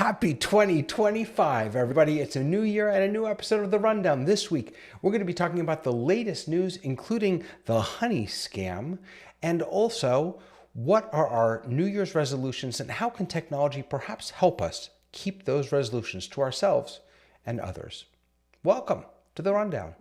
Happy 2025, everybody. It's a new year and a new episode of The Rundown. This week, we're going to be talking about the latest news, including the honey scam, and also what are our New Year's resolutions and how can technology perhaps help us keep those resolutions to ourselves and others. Welcome to The Rundown.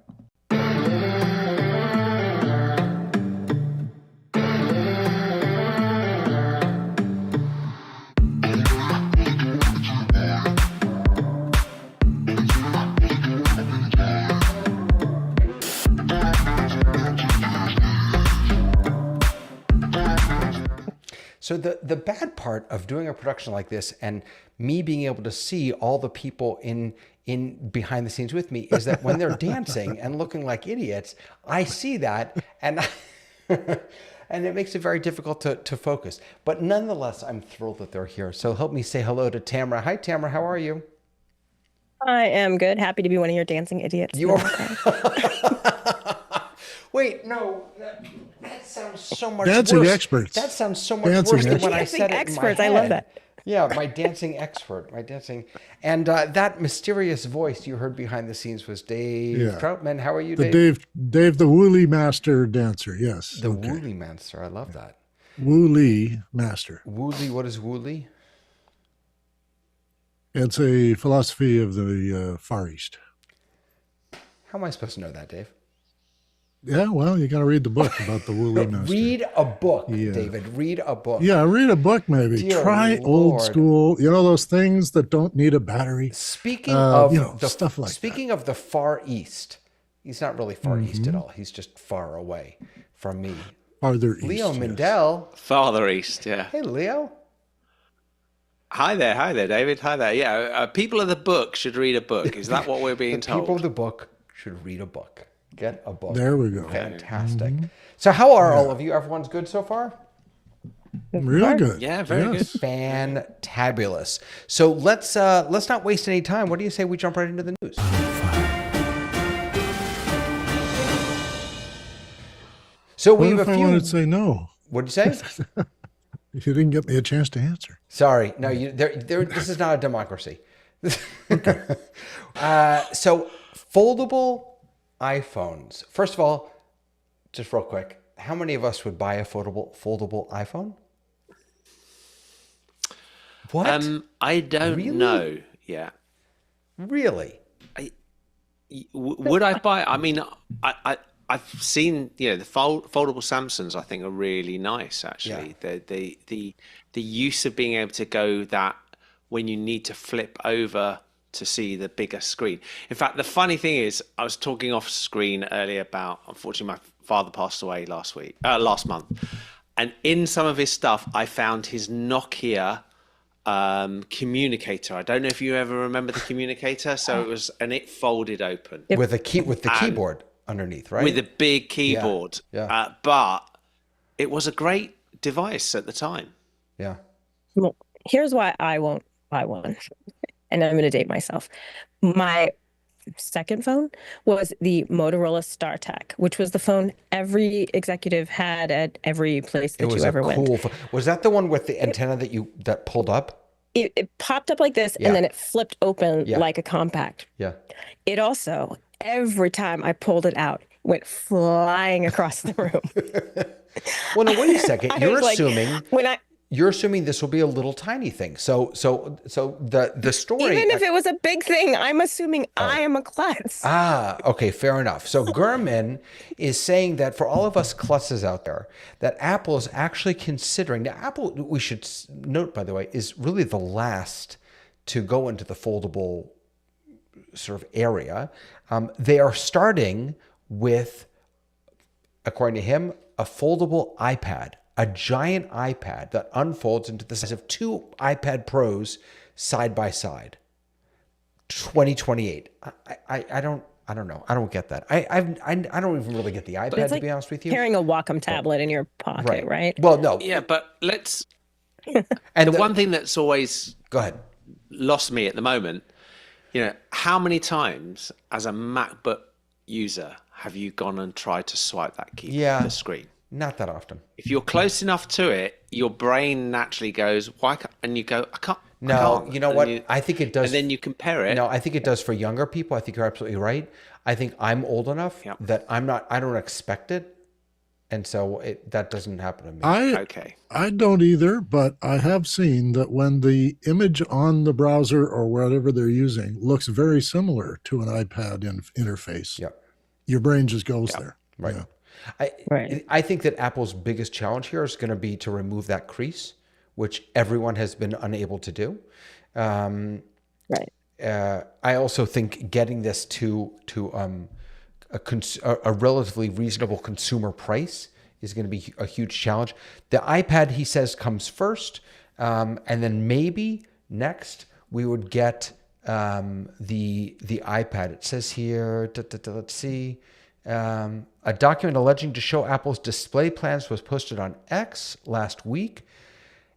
So the bad part of doing a production like this and me being able to see all the people in behind the scenes with me is that when they're dancing and looking like idiots, I see that and and it makes it very difficult to focus. But nonetheless, I'm thrilled that they're here. So help me say hello to Tamara. Hi, Tamara. How are you? I am good. Happy to be one of your dancing idiots. You are. Wait, no, that sounds so much dancing worse. Experts. That sounds so much worse than when I said it in my head. I love that. Yeah, my dancing expert, and that mysterious voice you heard behind the scenes was Dave Troutman. How are you, Dave? Dave, the Woolly Master dancer. Yes, the Woolly Master. I love that. Woolly Master. Woolly. What is Woolly? It's a philosophy of the Far East. How am I supposed to know that, Dave? Yeah, well, you got to read the book about the Woolly Master. Read a book, David. Read a book. Yeah, read a book maybe. Dear Try Lord. old school. You know those things that don't need a battery. Speaking of stuff like speaking of the Far East, he's not really Far East at all. He's just far away from me. Farther east. Leo Mindell. Farther east, yeah. Hey, Leo. Hi there, David. Hi there. Yeah, people of the book should read a book. Is that what we're being told? People of the book should read a book. Get a book. There we go. Fantastic. So how are all of you? Everyone's good so far? Real good. Yeah, very good. Fantabulous. So let's not waste any time. What do you say we jump right into the news? So we have a few. I wanted to say no. What'd you say? You didn't get me a chance to answer. Sorry. No, this is not a democracy. So foldable iPhones. First of all, just real quick, how many of us would buy a foldable iPhone? What? I don't know. Yeah. Really? Would I buy? I mean, I've seen the foldable Samsungs. I think are really nice actually. Yeah. The use of being able to go that when you need to flip over to see the bigger screen. In fact, the funny thing is, I was talking off screen earlier about, unfortunately, my father passed away last month. And in some of his stuff, I found his Nokia communicator. I don't know if you ever remember the communicator. So it folded open. With the keyboard underneath, right? With a big keyboard. Yeah. But it was a great device at the time. Yeah. Well, here's why I won't buy one. And I'm going to date myself. My second phone was the Motorola StarTAC, which was the phone every executive had at every place that you ever went. Was that the one with the antenna that pulled up? It popped up like this, and then it flipped open like a compact. Yeah. It also, every time I pulled it out, went flying across the room. Well, now wait a second. You're assuming this will be a little tiny thing. So the story. Even if it was a big thing, I'm assuming I am a klutz. Okay, fair enough. So Gurman is saying that for all of us klutzes out there, that Apple is actually considering. Now, Apple, we should note, by the way, is really the last to go into the foldable sort of area. They are starting with, according to him, a foldable iPad. A giant iPad that unfolds into the size of two iPad Pros side by side. 2028. I don't know. I don't get that. I don't even really get the iPad, to be honest with you. Carrying a Wacom tablet in your pocket, right? Well, no. Yeah, but let's. And the one thing that's always go ahead lost me at the moment, how many times as a MacBook user have you gone and tried to swipe that keyboard the screen? Not that often. If you're close enough to it, your brain naturally goes, why can't, and you go, I can't. No, can't. you know And what? I think it does. And then you compare it. No, I think it does for younger people. I think you're absolutely right. I think I'm old enough Yep. that I don't expect it. And so that doesn't happen to me. Okay. I don't either, but I have seen that when the image on the browser or whatever they're using looks very similar to an iPad interface, Yep. your brain just goes Yep. there. Right. Yeah. Right. I think that Apple's biggest challenge here is going to be to remove that crease, which everyone has been unable to do. Right. I also think getting this to a relatively reasonable consumer price is going to be a huge challenge. The iPad, he says, comes first, and then maybe next we would get the iPad. It says here, let's see, a document alleging to show Apple's display plans was posted on X last week.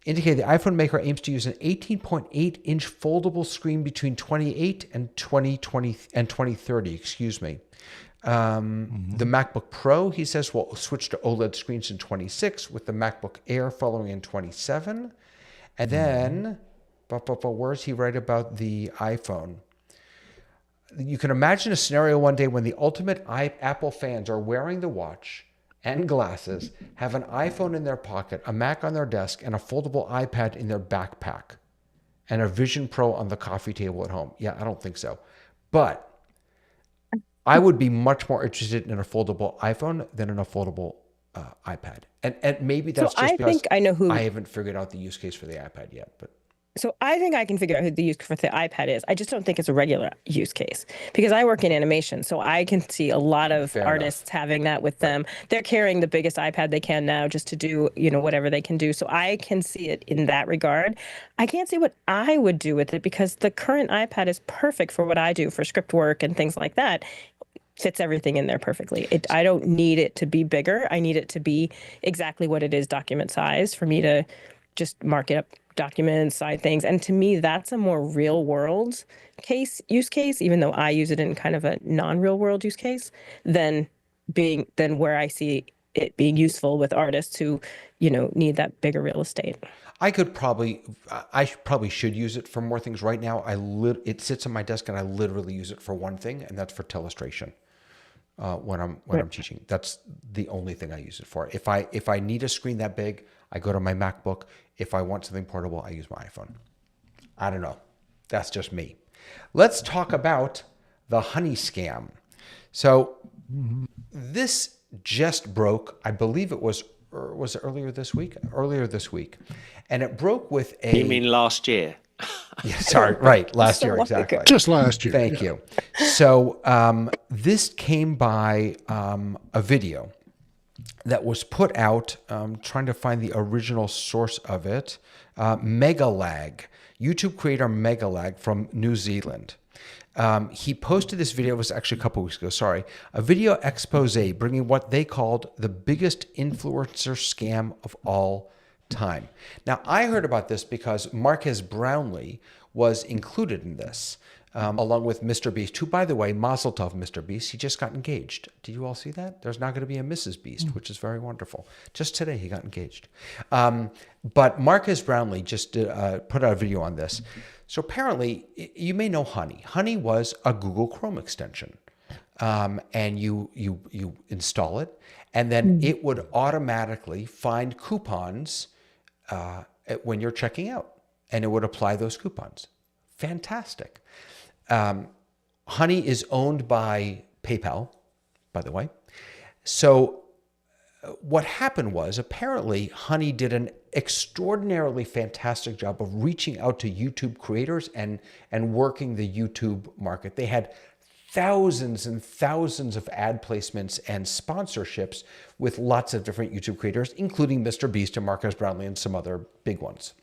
Indicated the iPhone maker aims to use an 18.8-inch foldable screen between 2028 and 2030. Excuse me. The MacBook Pro, he says, will switch to OLED screens in 26, with the MacBook Air following in 27. And then, where does he write about the iPhone? You can imagine a scenario one day when the ultimate Apple fans are wearing the watch and glasses, have an iPhone in their pocket, a Mac on their desk, and a foldable iPad in their backpack, and a Vision Pro on the coffee table at home. Yeah, I don't think so. But I would be much more interested in a foldable iPhone than in a foldable iPad. And maybe that's So just I because think I know who. I haven't figured out the use case for the iPad yet. But So I think I can figure out who the use for the iPad is. I just don't think it's a regular use case because I work in animation. So I can see a lot of Fair artists enough. having that with them. They're carrying the biggest iPad they can now just to do, whatever they can do. So I can see it in that regard. I can't see what I would do with it because the current iPad is perfect for what I do for script work and things like that. Fits everything in there perfectly. I don't need it to be bigger. I need it to be exactly what it is, document size, for me to just mark it up documents, side things. And to me, that's a more real world use case, even though I use it in kind of a non-real world use case, than where I see it being useful with artists who, need that bigger real estate. I probably should use it for more things. Right now, it sits on my desk, and I literally use it for one thing, and that's for telestration. When I'm teaching, that's the only thing I use it for. If I need a screen that big, I go to my MacBook. If I want something portable, I use my iPhone. I don't know. That's just me. Let's talk about the honey scam. So this just broke. I believe it was it earlier this week? Earlier this week, and it broke with a. You mean last year? Yeah, sorry, right. Last year, So exactly. Just last year. Thank you. So this came by a video that was put out, trying to find the original source of it, Megalag, YouTube creator Megalag from New Zealand. He posted this video, it was actually a couple weeks ago, sorry, a video expose bringing what they called the biggest influencer scam of all time. Now, I heard about this because Marques Brownlee was included in this, along with Mr. Beast, who, by the way, Mazel Tov, Mr. Beast, he just got engaged. Did you all see that? There's now going to be a Mrs. Beast, which is very wonderful. Just today, he got engaged. But Marques Brownlee just put out a video on this. So apparently, you may know Honey. Honey was a Google Chrome extension. And you install it, and then it would automatically find coupons when you're checking out, and it would apply those coupons. Fantastic. Honey is owned by PayPal, by the way. So what happened was, apparently Honey did an extraordinarily fantastic job of reaching out to YouTube creators and working the YouTube market. They had thousands and thousands of ad placements and sponsorships with lots of different YouTube creators, including Mr. Beast and Marques Brownlee and some other big ones.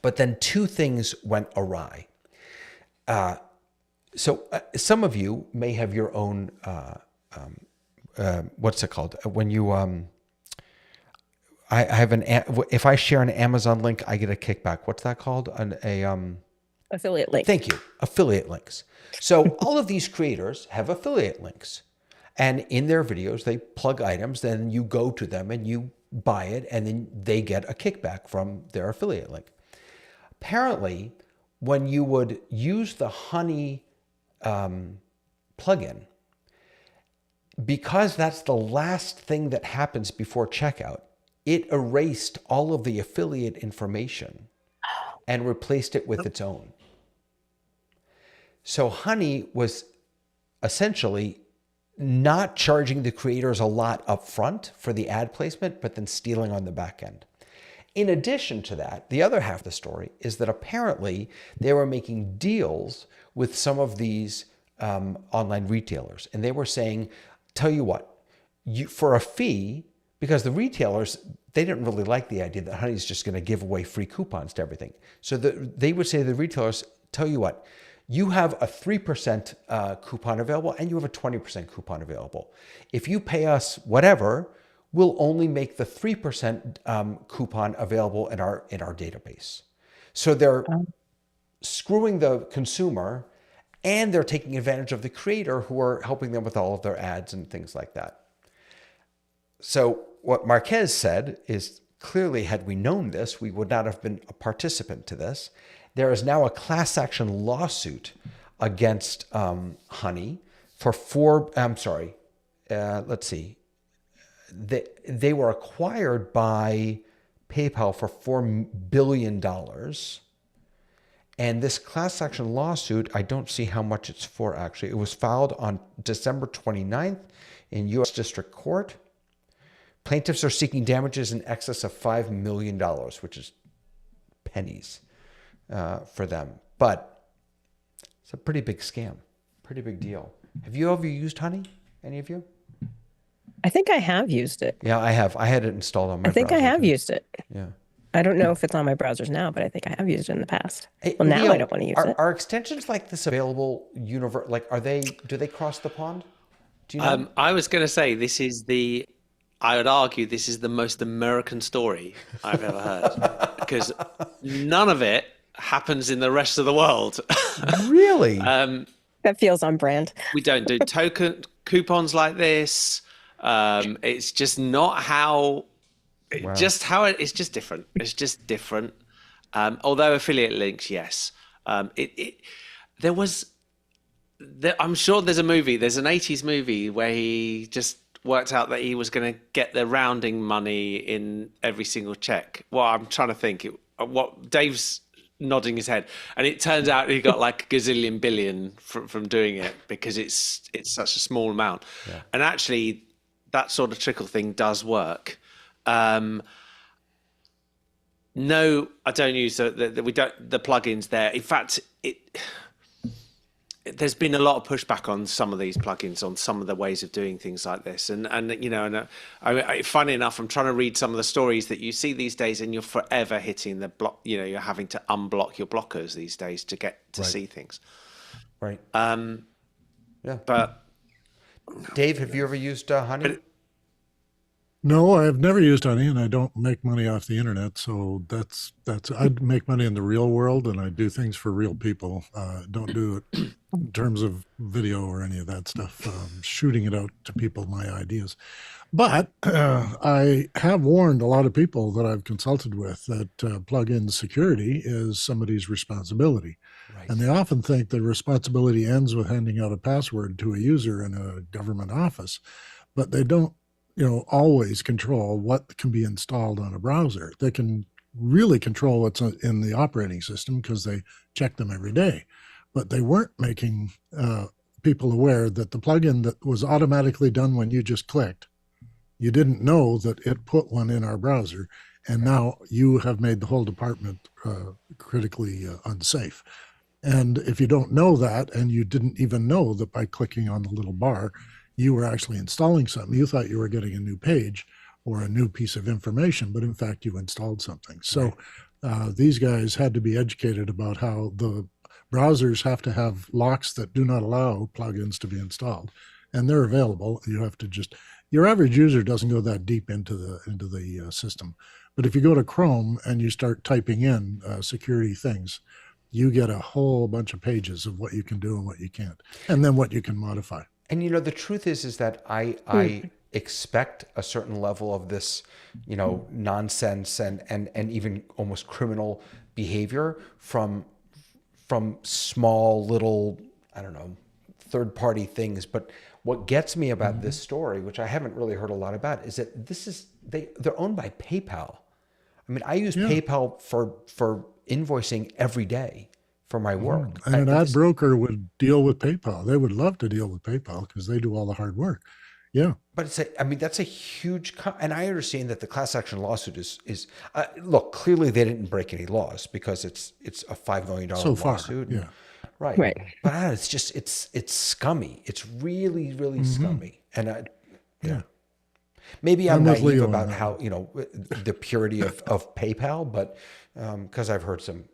But then two things went awry. So some of you may have your own, what's it called? When you, I have if I share an Amazon link, I get a kickback. What's that called? Affiliate link. Thank you. Affiliate links. So all of these creators have affiliate links. And in their videos, they plug items, then you go to them and you buy it, and then they get a kickback from their affiliate link. Apparently, when you would use the Honey plugin, because that's the last thing that happens before checkout, it erased all of the affiliate information and replaced it with its own. So Honey was essentially not charging the creators a lot up front for the ad placement, but then stealing on the back end. In addition to that, the other half of the story is that apparently they were making deals with some of these online retailers. And they were saying, tell you what, for a fee, because the retailers, they didn't really like the idea that Honey's just going to give away free coupons to everything. So they would say to the retailers, tell you what, you have a 3% coupon available and you have a 20% coupon available. If you pay us whatever, we'll only make the 3% coupon available in our database. So they're screwing the consumer and they're taking advantage of the creator who are helping them with all of their ads and things like that. So what Marquez said is, clearly, had we known this, we would not have been a participant to this. There is now a class action lawsuit against Honey for let's see. They were acquired by PayPal for $4 billion. And this class action lawsuit, I don't see how much it's for actually. It was filed on December 29th in U.S. District Court. Plaintiffs are seeking damages in excess of $5 million, which is pennies for them. But it's a pretty big scam, pretty big deal. Have you ever used Honey? Any of you? I think I have used it. Yeah, I have. I had it installed on my I think I browser, have too. used it. Yeah. I don't know if it's on my browsers now, but I think I have used it in the past. Hey, Well, now Leo, I don't want to use it. Are extensions like this available like do they cross the pond? Do you know? I was going to say I would argue this is the most American story I've ever heard because none of it happens in the rest of the world. Really? That feels on brand. We don't do token coupons like this. It's just not how. It's just different. It's just different. Although affiliate links, yes. I'm sure there's an 80s movie where he just worked out that he was going to get the rounding money in every single check. Well, I'm trying to think. Dave's nodding his head, and it turns out he got like a gazillion billion from doing it because it's such a small amount. Yeah. And actually, that sort of trickle thing does work. No, I don't use the plugins there. In fact, there's been a lot of pushback on some of these plugins, on some of the ways of doing things like this. Funny enough, I'm trying to read some of the stories that you see these days, and you're forever hitting the block. You're having to unblock your blockers these days to get to see things. Right. Yeah. But Dave, have you ever used Honey? No, I've never used Honey, and I don't make money off the internet. So that's I make money in the real world, and I do things for real people. Don't do it in terms of video or any of that stuff. Shooting it out to people, my ideas. But I have warned a lot of people that I've consulted with that plugin security is somebody's responsibility. Right. And they often think the responsibility ends with handing out a password to a user in a government office, but they don't always control what can be installed on a browser. They can really control what's in the operating system because they check them every day. But they weren't making people aware that the plugin that was automatically done when you just clicked, you didn't know that it put one in our browser, and now you have made the whole department critically unsafe. And if you don't know that, and you didn't even know that by clicking on the little bar, you were actually installing something. You thought you were getting a new page or a new piece of information, but in fact, you installed something. So these guys had to be educated about how the browsers have to have locks that do not allow plugins to be installed. And they're available. You have to your average user doesn't go that deep into the system. But if you go to Chrome and you start typing in security things, you get a whole bunch of pages of what you can do and what you can't, and then what you can modify. And the truth is that I expect a certain level of this, nonsense and even almost criminal behavior from small little, I don't know, third-party things. But what gets me about this story, which I haven't really heard a lot about, is that they're owned by PayPal. I mean, I use PayPal for invoicing every day for my work. And an ad broker would deal with PayPal. They would love to deal with PayPal because they do all the hard work. Yeah. But that's a huge, and I understand that the class action lawsuit is look, clearly they didn't break any laws because it's a $5 million lawsuit. Yeah. Right. But it's just, it's scummy. It's really, really scummy. And maybe I'm with naive Leo about on that. how, the purity of PayPal, but because I've heard some,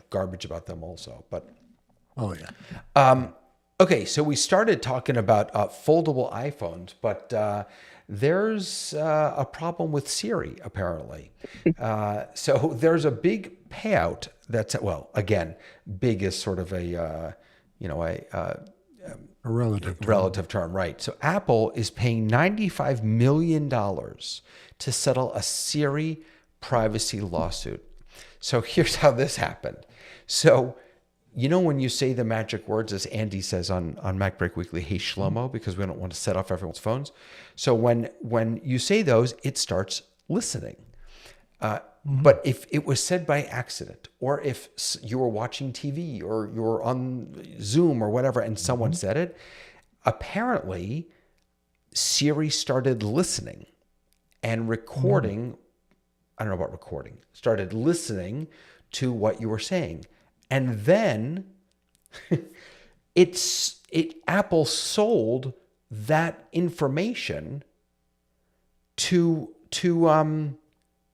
garbage about them also. But Oh, yeah. okay, so we started talking about foldable iPhones, but there's a problem with Siri, apparently. So there's a big payout that's, well, again, big is sort of a relative term, right? So Apple is paying $95 million to settle a Siri privacy lawsuit. So here's how this happened. So, when you say the magic words, as Andy says on Mac Break Weekly, hey Shlomo, because we don't want to set off everyone's phones. So when you say those, it starts listening. But if it was said by accident, or if you were watching TV or you were on Zoom or whatever, and someone said it, apparently Siri started listening and recording. I don't know about recording. Started listening to what you were saying. And then Apple sold that information to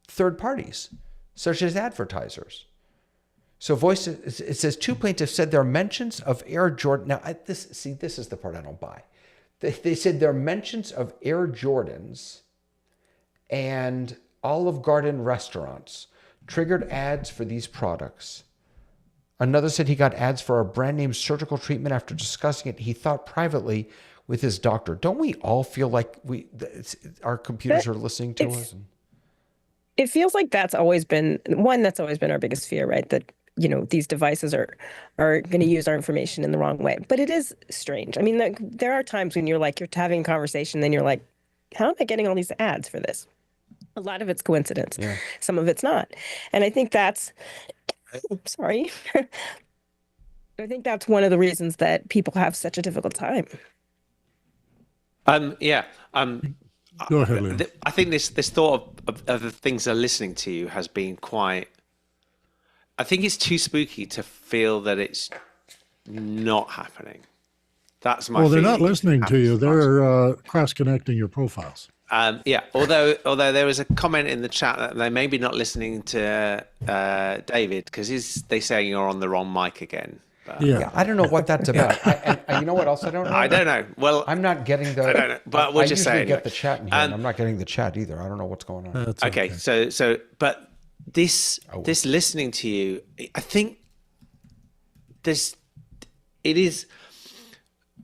third parties, such as advertisers. So it says 2 plaintiffs said their mentions of Air Jordan. Now, this is the part I don't buy. They said their mentions of Air Jordans and Olive Garden restaurants triggered ads for these products. Another said he got ads for a brand name surgical treatment after discussing it. He thought privately with his doctor. Don't we all feel like our computers are listening to us? It feels like that's always been our biggest fear, right? That, these devices are going to use our information in the wrong way. But it is strange. I mean, there are times when you're having a conversation, then you're like, how am I getting all these ads for this? A lot of it's coincidence. Yeah. Some of it's not. And I think that's, sorry. I think that's one of the reasons that people have such a difficult time. Go ahead, Leo. I think this thought of the things they're listening to you has been quite. I think it's too spooky to feel that it's not happening. That's my. Well, they're not listening to you. They're cross-connecting your profiles. Although there was a comment in the chat that they may be not listening to David because they saying you're on the wrong mic again. But, yeah, I don't know what that's about. And you know what else I don't know? I don't know. Well, I'm not getting the. I don't know, but we'll just say I get the chat in here, and I'm not getting the chat either. I don't know what's going on. Okay, so but this listening to you, I think it is.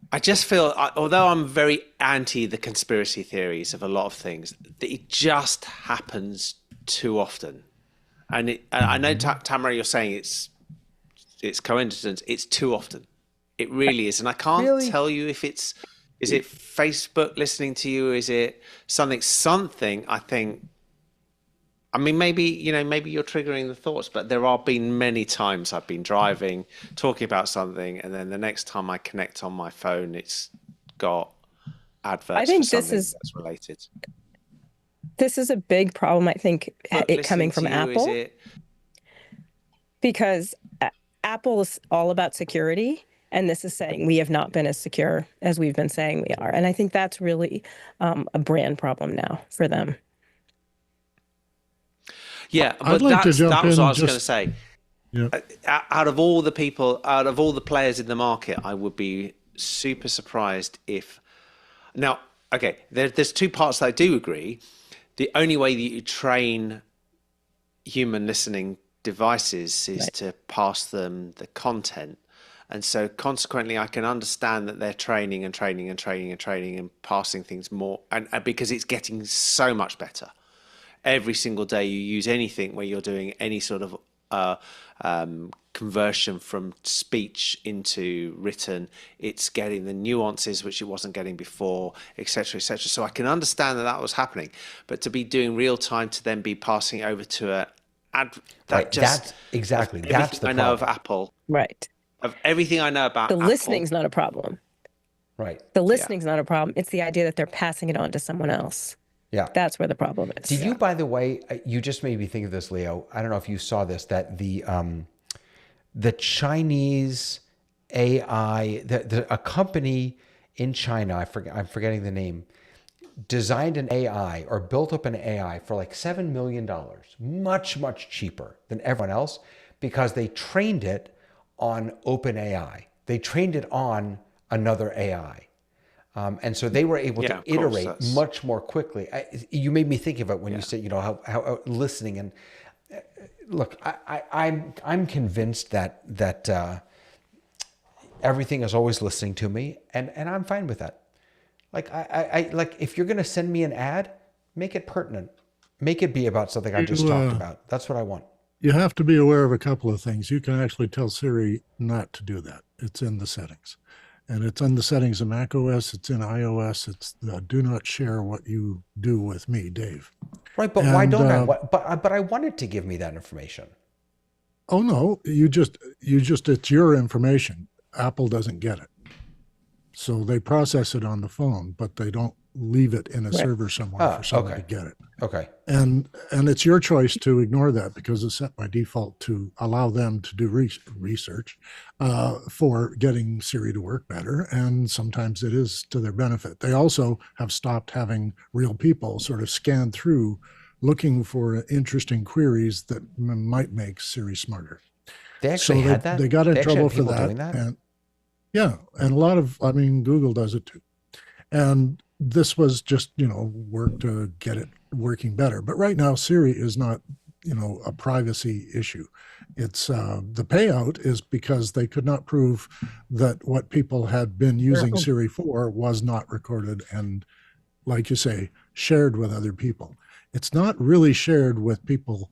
I just feel, although I'm very anti the conspiracy theories of a lot of things, that it just happens too often. And I know, Tamara, you're saying it's coincidence. It's too often. It really is. And I can't tell you if is it Facebook listening to you? Is it something, I think, I mean, maybe you're triggering the thoughts, but there have been many times I've been driving, talking about something, and then the next time I connect on my phone, it's got adverts. I think for something that's related. This is a big problem, I think, it coming from Apple. Because Apple is all about security, and this is saying we have not been as secure as we've been saying we are. And I think that's really a brand problem now for them. Yeah, but that was what I was going to say. Yeah. Out of all the players in the market, I would be super surprised if. Now, okay, there's two parts that I do agree. The only way that you train human listening devices is to pass them the content. And so consequently, I can understand that they're training and passing things more, and because it's getting so much better. Every single day you use anything where you're doing any sort of conversion from speech into written. It's getting the nuances which it wasn't getting before, etc., etc. So I can understand that that was happening, but to be doing real time to then be passing it over to a ad, that Right. just That's exactly. everything That's the I know of problem. Apple, Right. of everything I know about The Apple, listening's not a problem. Right. The listening's not a problem. It's the idea that they're passing it on to someone else. Yeah. That's where the problem is. Did you, by the way, you just made me think of this, Leo. I don't know if you saw this, that the Chinese AI, a company in China, I'm forgetting the name, designed an AI or built up an AI for like $7 million, much, much cheaper than everyone else, because they trained it on OpenAI. They trained it on another AI. And so they were able to iterate much more quickly. You made me think of it when you said, how listening. And look, I'm convinced that everything is always listening to me, and I'm fine with that. Like I like, if you're going to send me an ad, make it pertinent, make it be about something I just talked about. That's what I want. You have to be aware of a couple of things. You can actually tell Siri not to do that. It's in the settings. And it's in the settings of Mac OS. It's in iOS. It's do not share what you do with me, Dave. Right, but why don't I? But I want it to give me that information. Oh no, you just it's your information. Apple doesn't get it. So they process it on the phone, but they don't leave it in a server somewhere for someone to get it. Okay. And it's your choice to ignore that, because it's set by default to allow them to do research for getting Siri to work better. And sometimes it is to their benefit. They also have stopped having real people sort of scan through looking for interesting queries that might make Siri smarter. They actually had that? They got in trouble for that. Doing that? And yeah, and a lot of, Google does it too. And this was just, work to get it working better. But right now, Siri is not, a privacy issue. It's the payout is because they could not prove that what people had been using Siri for was not recorded and, like you say, shared with other people. It's not really shared with people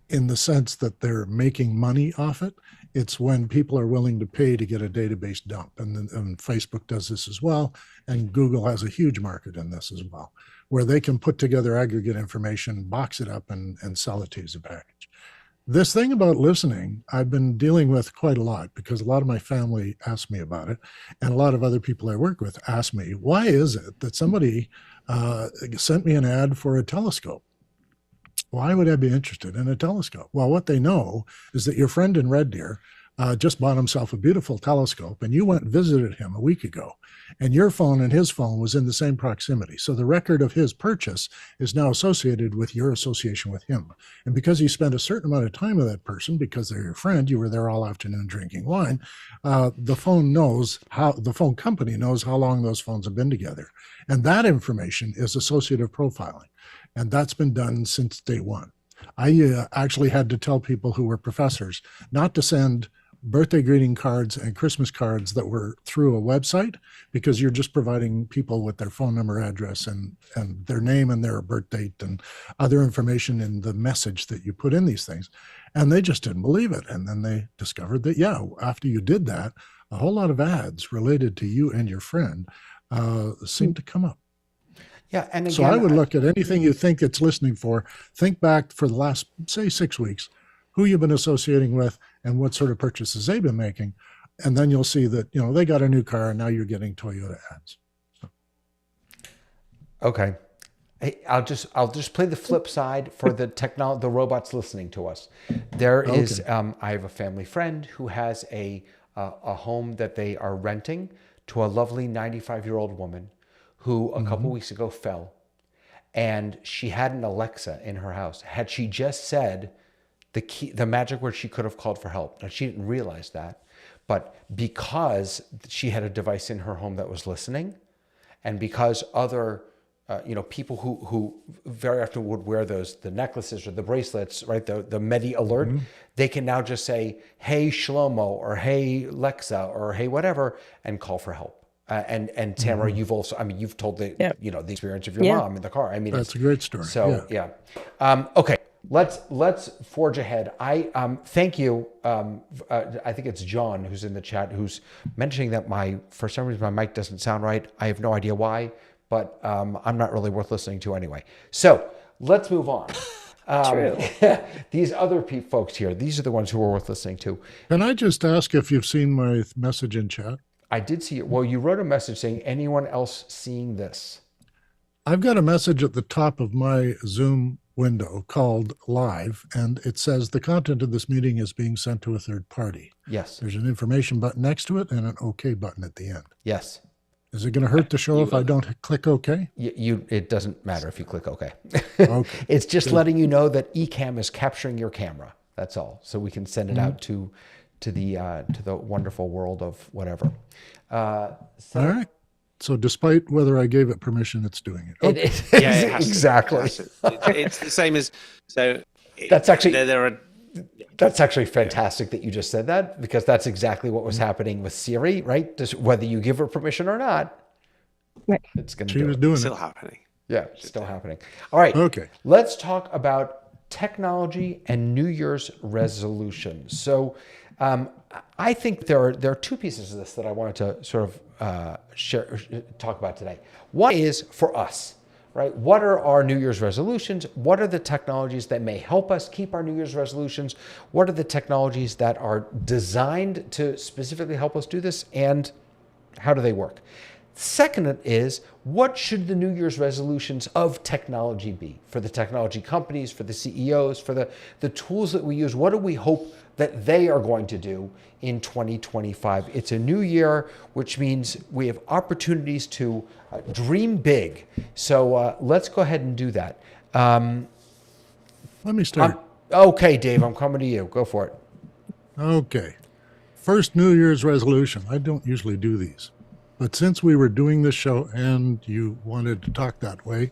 in the sense that they're making money off it. It's when people are willing to pay to get a database dump. And Facebook does this as well. And Google has a huge market in this as well, where they can put together aggregate information, box it up, and sell it to you as a package. This thing about listening, I've been dealing with quite a lot, because a lot of my family asked me about it. And a lot of other people I work with asked me, why is it that somebody sent me an ad for a telescope? Why would I be interested in a telescope? Well, what they know is that your friend in Red Deer just bought himself a beautiful telescope, and you went and visited him a week ago, and your phone and his phone was in the same proximity. So the record of his purchase is now associated with your association with him. And because you spent a certain amount of time with that person, because they're your friend, you were there all afternoon drinking wine, the phone company knows how long those phones have been together. And that information is associative profiling. And that's been done since day one. I actually had to tell people who were professors not to send birthday greeting cards and Christmas cards that were through a website, because you're just providing people with their phone number, address, and their name and their birth date and other information in the message that you put in these things. And they just didn't believe it. And then they discovered that, after you did that, a whole lot of ads related to you and your friend seemed to come up. Yeah, and again, so I would look at anything you think it's listening for. Think back for the last, say, 6 weeks, who you've been associating with and what sort of purchases they've been making, and then you'll see that they got a new car and now you're getting Toyota ads. So. Okay, hey, I'll just play the flip side for the robots listening to us. There is I have a family friend who has a home that they are renting to a lovely 95-year-old woman who a couple weeks ago fell, and she had an Alexa in her house. Had she just said the magic word, she could have called for help. Now, she didn't realize that, but because she had a device in her home that was listening, and because other people who very often would wear the necklaces or the bracelets, right? The Medi alert, they can now just say, "Hey Shlomo," or "Hey Lexa," or "Hey whatever," and call for help. And Tamara, you've also, you've told the experience of your mom in the car. That's a great story. So okay, let's forge ahead. I thank you. I think it's John who's in the chat who's mentioning that for some reason my mic doesn't sound right. I have no idea why, but I'm not really worth listening to anyway. So let's move on. True. These other folks here, these are the ones who are worth listening to. Can I just ask if you've seen my message in chat? I did see it. Well, you wrote a message saying, anyone else seeing this? I've got a message at the top of my Zoom window called Live, and it says the content of this meeting is being sent to a third party. Yes. There's an information button next to it and an OK button at the end. Yes. Is it going to hurt the show if I don't click OK? It doesn't matter if you click OK. Okay. It's just letting you know that Ecamm is capturing your camera. That's all. So we can send it out to the wonderful world of whatever. All right. So despite whether I gave it permission, it's doing it. Okay. Yeah, it has Exactly. It's the same as That's actually there are. That's actually fantastic that you just said that, because that's exactly what was happening with Siri, right? Just whether you give her permission or not, Right. it's going to She do was it. doing Still it. happening. Yeah, it's still happening. All right. Okay. Let's talk about technology and New Year's resolutions. So I think there are two pieces of this that I wanted to sort of talk about today. One is for us, right? What are our New Year's resolutions? What are the technologies that may help us keep our New Year's resolutions? What are the technologies that are designed to specifically help us do this? And how do they work? Second is, what should the New Year's resolutions of technology be for the technology companies, for the CEOs, for the tools that we use? What do we hope that they are going to do in 2025? It's a new year, which means we have opportunities to dream big. So let's go ahead and do that. Let me start. Okay, Dave, I'm coming to you. Go for it. Okay. First New Year's resolution. I don't usually do these. But since we were doing this show and you wanted to talk that way,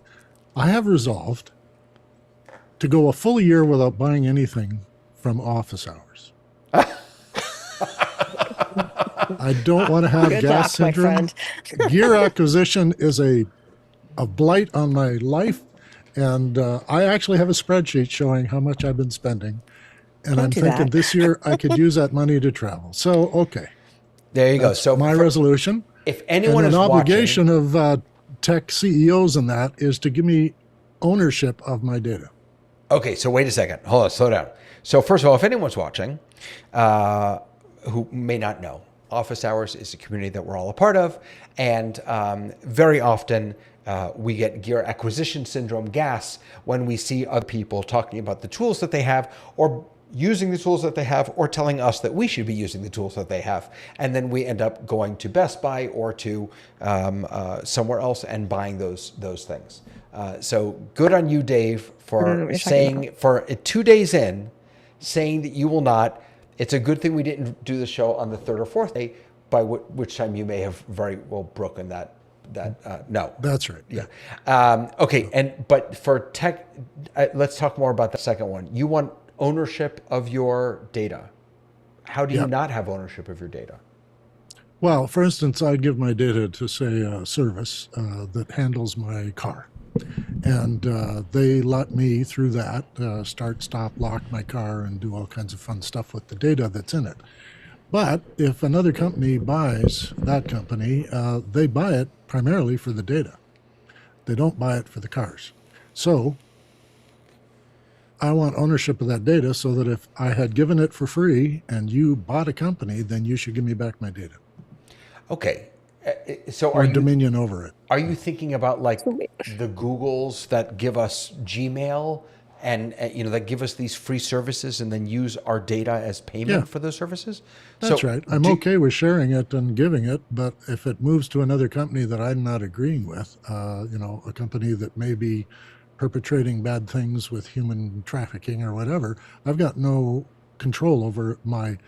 I have resolved to go a full year without buying anything from office hours. I don't want to have Good gas luck, my syndrome. friend. Gear acquisition is a blight on my life. And I actually have a spreadsheet showing how much I've been spending. And Don't I'm do thinking that. this year I could use that money to travel. So, okay. There you go. That's So my resolution. if anyone And is an watching, obligation of tech CEOs and that is to give me ownership of my data. okay, so wait a second. Hold on, slow down. So first of all, if anyone's watching who may not know, Office Hours is a community that we're all a part of. And very often we get gear acquisition syndrome, gas, when we see other people talking about the tools that they have or using the tools that they have or telling us that we should be using the tools that they have. And then we end up going to Best Buy or to somewhere else and buying those things. So good on you, Dave, for saying, for 2 days in, saying that you will not. It's a good thing we didn't do the show on the third or fourth day, by which time you may have very well broken that. No. That's right. Yeah. Okay. But for tech, let's talk more about the second one. You want ownership of your data. How do you not have ownership of your data? Well, for instance, I give my data to, say, a service that handles my car. And they let me, through that, start, stop, lock my car, and do all kinds of fun stuff with the data that's in it. But if another company buys that company, they buy it primarily for the data. They don't buy it for the cars. So I want ownership of that data so that if I had given it for free and you bought a company, then you should give me back my data. Okay. So Or dominion over it. Are you thinking about like the Googles that give us Gmail and that give us these free services and then use our data as payment for those services? That's right. I'm okay with sharing it and giving it, but if it moves to another company that I'm not agreeing with, a company that may be perpetrating bad things with human trafficking or whatever, I've got no control over my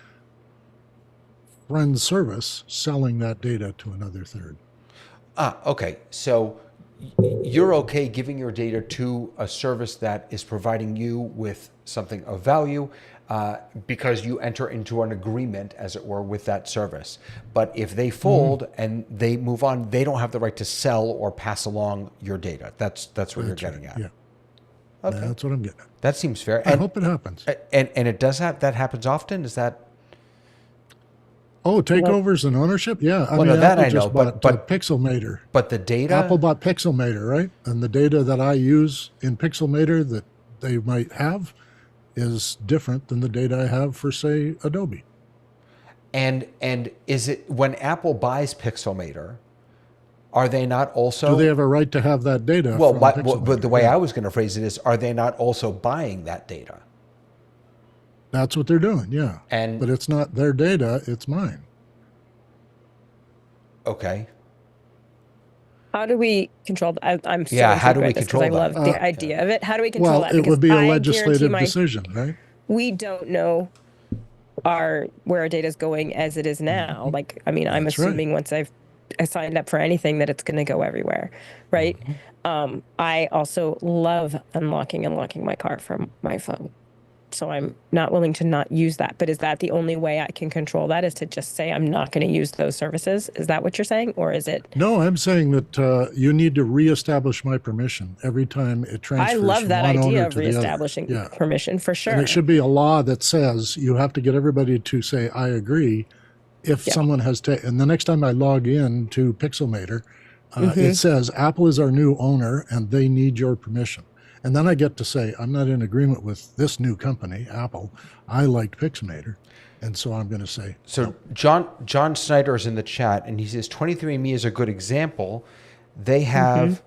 friend's service selling that data to another third. Okay. So you're okay giving your data to a service that is providing you with something of value because you enter into an agreement, as it were, with that service. But if they fold and they move on, they don't have the right to sell or pass along your data. That's what you're getting at. Yeah. Okay. That's what I'm getting at. That seems fair. I hope it happens. And it does have, that happens often? Is that? Oh, takeovers and ownership? Yeah. Well, no, that Apple I know, just bought but Pixelmator. But the data? Apple bought Pixelmator, right? And the data that I use in Pixelmator that they might have is different than the data I have for, say, Adobe. And is it, when Apple buys Pixelmator, are they not also? Do they have a right to have that data? Well, from but Pixelmator? the way Yeah. I was going to phrase it is, are they not also buying that data? That's what they're doing, yeah. And- but it's not their data, it's mine. Okay. How do we control that? I'm so Yeah, how do intrigued we by this 'cause control I that? love the idea of it. How do we control Well, that? it Because would be a I guarantee legislative my- decision, right? We don't know where our data is going as it is now. Like, I mean, I'm That's right. assuming once I signed up for anything that it's going to go everywhere, right? I also love unlocking and locking my car from my phone. So I'm not willing to not use that. But is that the only way I can control that, is to just say I'm not going to use those services? Is that what you're saying? Or is it? No, I'm saying that you need to reestablish my permission every time it transfers I love from that one owner idea of to the other. reestablishing Yeah. permission for sure. And it should be a law that says you have to get everybody to say, I agree. If someone has and the next time I log in to Pixelmator, it says Apple is our new owner and they need your permission. And then I get to say, I'm not in agreement with this new company, Apple. I liked Pixelmator. And so I'm going to say. So John Snyder is in the chat, and he says 23andMe is a good example. They have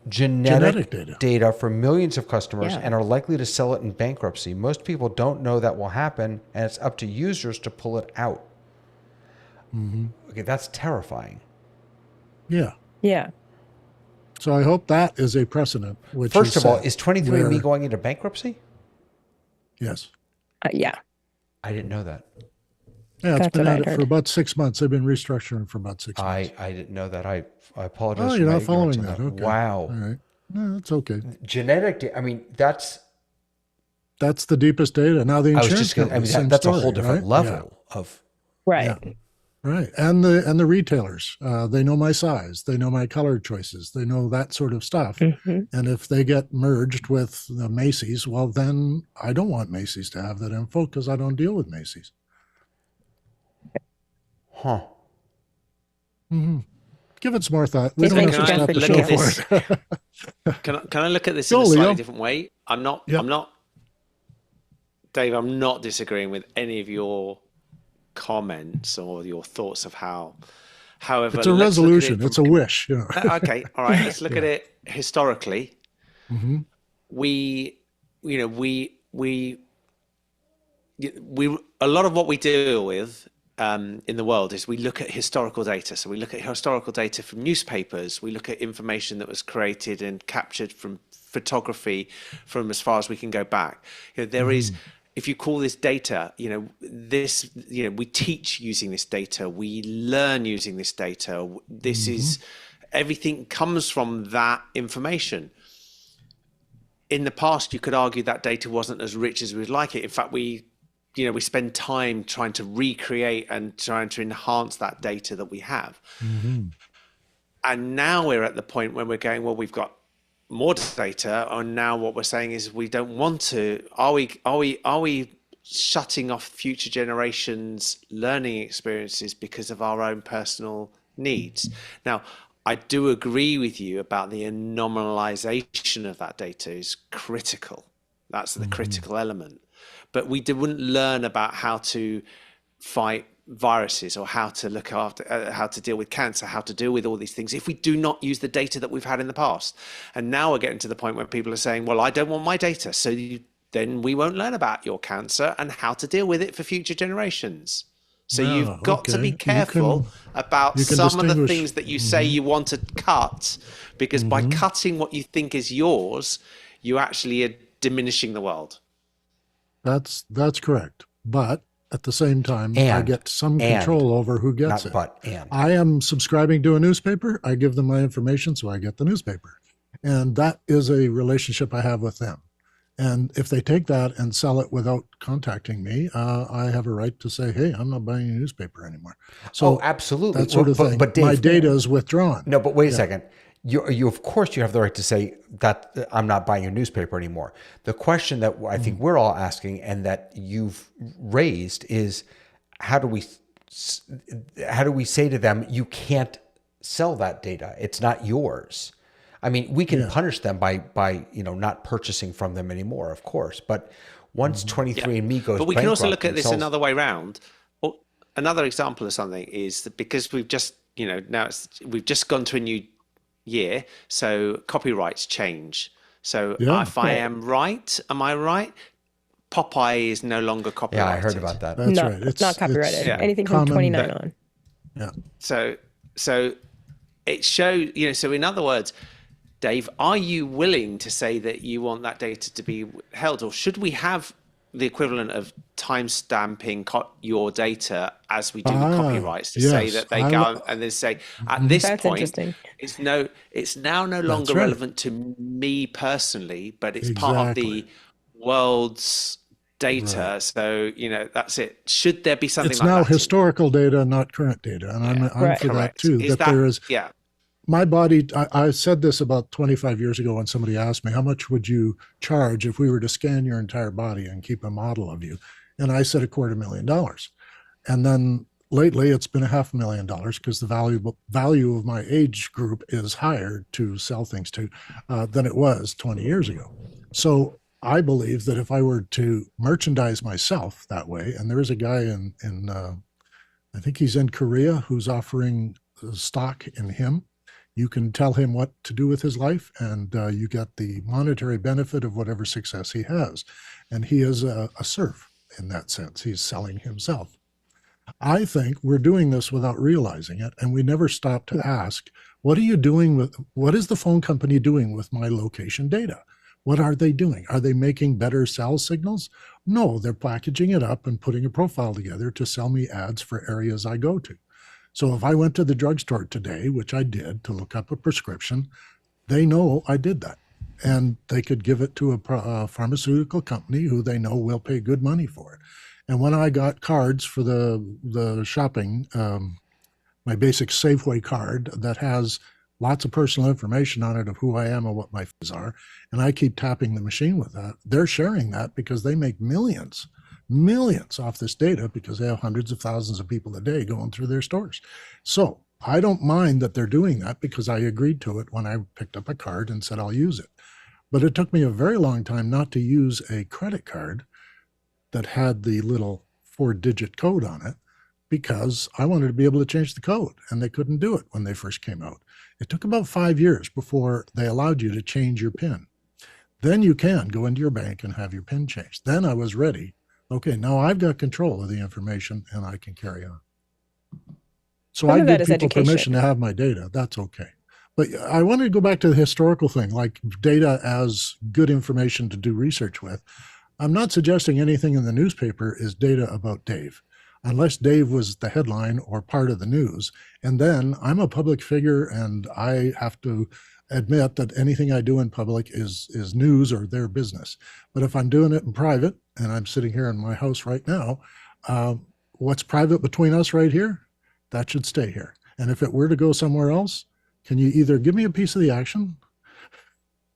genetic data for millions of customers and are likely to sell it in bankruptcy. Most people don't know that will happen, and it's up to users to pull it out. Okay, that's terrifying. Yeah. Yeah. So I hope that is a precedent. Which First of all, set is 23andMe where- going into bankruptcy? Yes. Yeah. I didn't know that. Yeah, it's That's been what at I'd it for heard. about 6 months. They've been restructuring for about 6 months. I didn't know that. I apologize. Oh, for you're my not following ignorance on that. Okay. Wow. All right. No, it's okay. I mean, that's. That's the deepest data. Now the I was insurance just going. I mean, company, same that's a story, whole different right? level of. Right. Yeah. Right. And the retailers, they know my size, they know my color choices, they know that sort of stuff. And if they get merged with the Macy's, well, then I don't want Macy's to have that info because I don't deal with Macy's. Huh. Give it some more thought. We It don't makes have to you stop guys the show forget. for it. Can I look at this Go, in a slightly Leo. different way? I'm not. Yep. Dave, I'm not disagreeing with any of your comments or your thoughts of how. However, It's a let's look at resolution. it It's a wish. You know. okay, all right. Let's look at it historically. We, a lot of what we deal with in the world is we look at historical data. So we look at historical data from newspapers. We look at information that was created and captured from photography from as far as we can go back. There is, if you call this data, we teach using this data. We learn using this data. This is, everything comes from that information. In the past, you could argue that data wasn't as rich as we'd like it. In fact, we spend time trying to recreate and trying to enhance that data that we have. And now we're at the point when we're going, well, we've got more data, and now what we're saying is we don't want to. Are we shutting off future generations' learning experiences because of our own personal needs? Now, I do agree with you about the anonymization of that data is critical. That's the critical element. But we wouldn't learn about how to fight viruses or how to look after, how to deal with cancer, how to deal with all these things if we do not use the data that we've had in the past. And now we're getting to the point where people are saying, well, I don't want my data, so then we won't learn about your cancer and how to deal with it for future generations. So you've got to be careful about some of the things that you say you want to cut, because by cutting what you think is yours, you actually are diminishing the world. That's correct. But at the same time, I get some control over who gets it. I am subscribing to a newspaper. I give them my information, so I get the newspaper. And that is a relationship I have with them. And if they take that and sell it without contacting me, I have a right to say, hey, I'm not buying a newspaper anymore. So absolutely. that sort of thing. But Dave, my data is withdrawn. No, but wait a second. you of course you have the right to say that I'm not buying your newspaper anymore. The question that I think we're all asking and that you've raised is how do we say to them, you can't sell that data? It's not yours. I mean, we can punish them by not purchasing from them anymore, of course. But once 23andMe goes But we can also bankrupt look at and this sells- another way round. Or another example of something is that because we've just, we've just gone to a new year, so copyrights change. So if I am right, am I right? Popeye is no longer copyrighted. Yeah, I heard about that. That's No, right. it's not copyrighted. Yeah. Anything from common- 29 on. Yeah. So it shows, so in other words, Dave, are you willing to say that you want that data to be held, or should we have the equivalent of time stamping your data as we do with copyrights to say that they go and then say at this That's point interesting. it's now no longer right. relevant to me personally, but it's part of the world's data. Right. So that's it. Should there be something It's like now that? historical data, not current data, and I'm Right. for that Correct. too. Is That there is yeah. my body. I said this about 25 years ago when somebody asked me, how much would you charge if we were to scan your entire body and keep a model of you? And I said $250,000. And then lately it's been $500,000 because the value of my age group is higher to sell things to than it was 20 years ago. So I believe that if I were to merchandise myself that way, and there is a guy in I think he's in Korea who's offering stock in him. You can tell him what to do with his life, and you get the monetary benefit of whatever success he has. And he is a serf in that sense. He's selling himself. I think we're doing this without realizing it, and we never stop to ask, what is the phone company doing with my location data? What are they doing? Are they making better sell signals? No, they're packaging it up and putting a profile together to sell me ads for areas I go to. So if I went to the drugstore today, which I did, to look up a prescription, they know I did that. And they could give it to a pharmaceutical company who they know will pay good money for it. And when I got cards for the shopping, my basic Safeway card that has lots of personal information on it of who I am and what my fees are, and I keep tapping the machine with that, they're sharing that because they make millions off this data because they have hundreds of thousands of people a day going through their stores. So I don't mind that they're doing that because I agreed to it when I picked up a card and said I'll use it. But it took me a very long time not to use a credit card that had the little 4-digit code on it because I wanted to be able to change the code, and they couldn't do it when they first came out. It took about 5 years before they allowed you to change your PIN. Then you can go into your bank and have your PIN changed. Then I was ready. Okay, now I've got control of the information and I can carry on. So I give people permission to have my data. That's okay. But I wanted to go back to the historical thing, like data as good information to do research with. I'm not suggesting anything in the newspaper is data about Dave, unless Dave was the headline or part of the news. And then I'm a public figure and I have to admit that anything I do in public is news or their business. But if I'm doing it in private, and I'm sitting here in my house right now, what's private between us right here, that should stay here. And if it were to go somewhere else, can you either give me a piece of the action,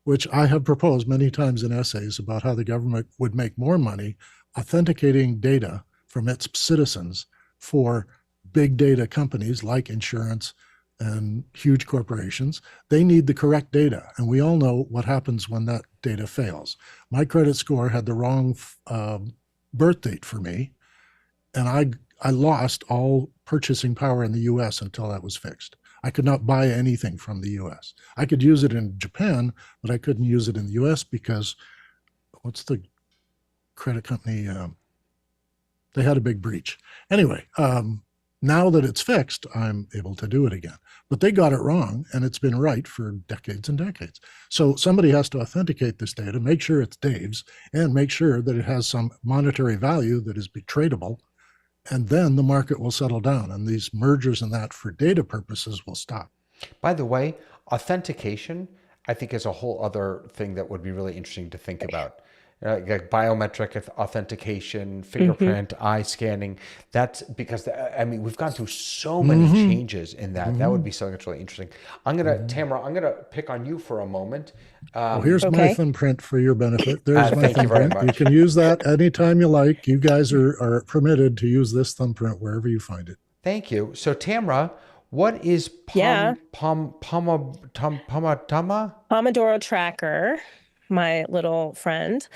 which I have proposed many times in essays about how the government would make more money authenticating data from its citizens for big data companies like insurance and huge corporations. They need the correct data. And we all know what happens when that data fails. My credit score had the wrong birth date for me. And I lost all purchasing power in the US until that was fixed. I could not buy anything from the US. I could use it in Japan, but I couldn't use it in the US because what's the credit company? They had a big breach. Anyway, now that it's fixed, I'm able to do it again. But they got it wrong, and it's been right for decades and decades. So somebody has to authenticate this data, make sure it's Dave's, and make sure that it has some monetary value that is tradable, and then the market will settle down, and these mergers and that for data purposes will stop. By the way, authentication, I think, is a whole other thing that would be really interesting to think about. like biometric authentication, Mm-hmm. fingerprint, eye scanning. That's because I mean we've gone through so many changes in that. That would be something that's really interesting. Tamara, I'm gonna pick on you for a moment. Well, here's my Okay. thumbprint for your benefit. There's my Thank you very thumbprint. You much. can use that anytime you like. You guys are permitted to use this thumbprint wherever you find it. Thank you. So Tamara, what is Yeah. Pomatama? Pomodoro tracker, my little friend.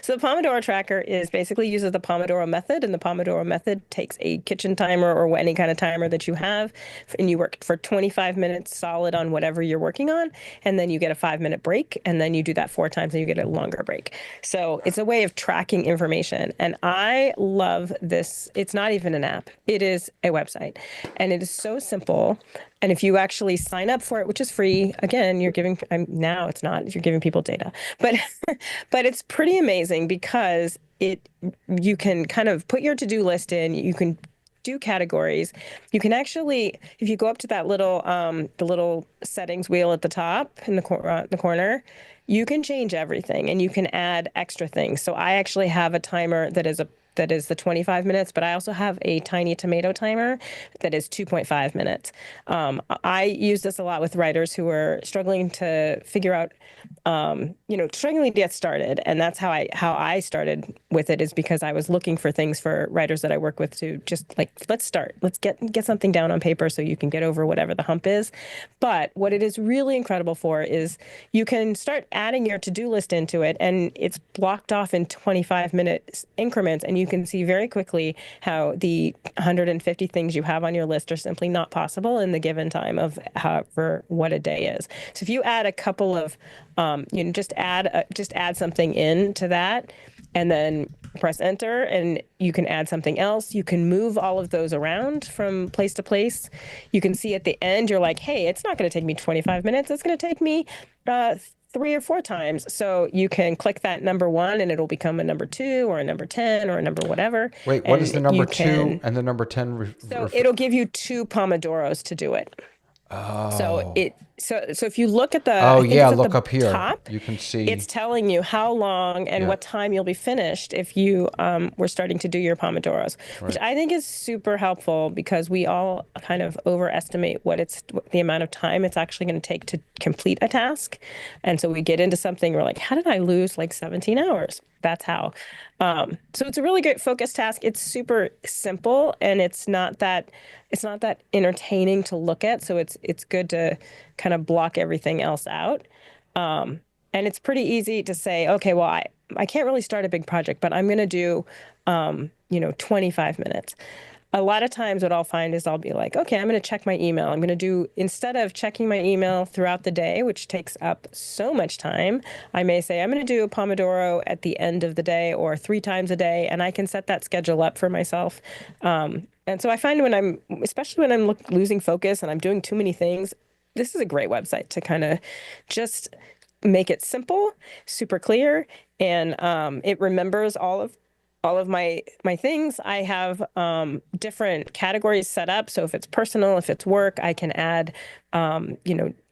So the Pomodoro tracker is basically uses the Pomodoro method, and the Pomodoro method takes a kitchen timer or any kind of timer that you have, and you work for 25 minutes solid on whatever you're working on, and then you get a 5-minute break, and then you do that 4 times, and you get a longer break. So it's a way of tracking information, and I love this. It's not even an app; it is a website, and it is so simple. And if you actually sign up for it, which is free, again, you're giving, now it's not, you're giving people data, but but it's pretty amazing because you can kind of put your to-do list in, you can do categories. You can actually, if you go up to that little the little settings wheel at the top in the corner, you can change everything and you can add extra things. So I actually have a timer that is the 25 minutes, but I also have a tiny tomato timer that is 2.5 minutes. I use this a lot with writers who are struggling to figure out, struggling to get started. And that's how I started with it, is because I was looking for things for writers that I work with to just like, let's start, let's get something down on paper so you can get over whatever the hump is. But what it is really incredible for is you can start adding your to-do list into it, and it's blocked off in 25-minute increments, and you can see very quickly how the 150 things you have on your list are simply not possible in the given time of however what a day is. So if you add a couple of, just add something into that, and then press enter, and you can add something else. You can move all of those around from place to place. You can see at the end, you're like, hey, it's not going to take me 25 minutes. It's going to take me 3 or 4 times. So you can click that number 1 and it'll become a number 2 or a number 10 or a number whatever. Wait, what is the number 2 can, and the number 10? so it'll give you 2 Pomodoros to do it. So if you look at the, I think it's at look the up here. top, You can see it's telling you how long and what time you'll be finished if you were starting to do your Pomodoros, which I think is super helpful because we all kind of overestimate what the amount of time it's actually going to take to complete a task. And so we get into something, we're like, how did I lose like 17 hours? That's how. So it's a really great focus task. It's super simple, and it's not that entertaining to look at. So it's good to kind of block everything else out. And it's pretty easy to say, okay, well, I can't really start a big project, but I'm going to do, 25 minutes. A lot of times what I'll find is I'll be like, okay, I'm going to check my email. I'm going to do, instead of checking my email throughout the day, which takes up so much time, I may say, I'm going to do a Pomodoro at the end of the day or 3 times a day. And I can set that schedule up for myself. And so I find especially when I'm losing focus and I'm doing too many things, this is a great website to kind of just make it simple, super clear, and it remembers all of my things. I have different categories set up. So if it's personal, if it's work, I can add,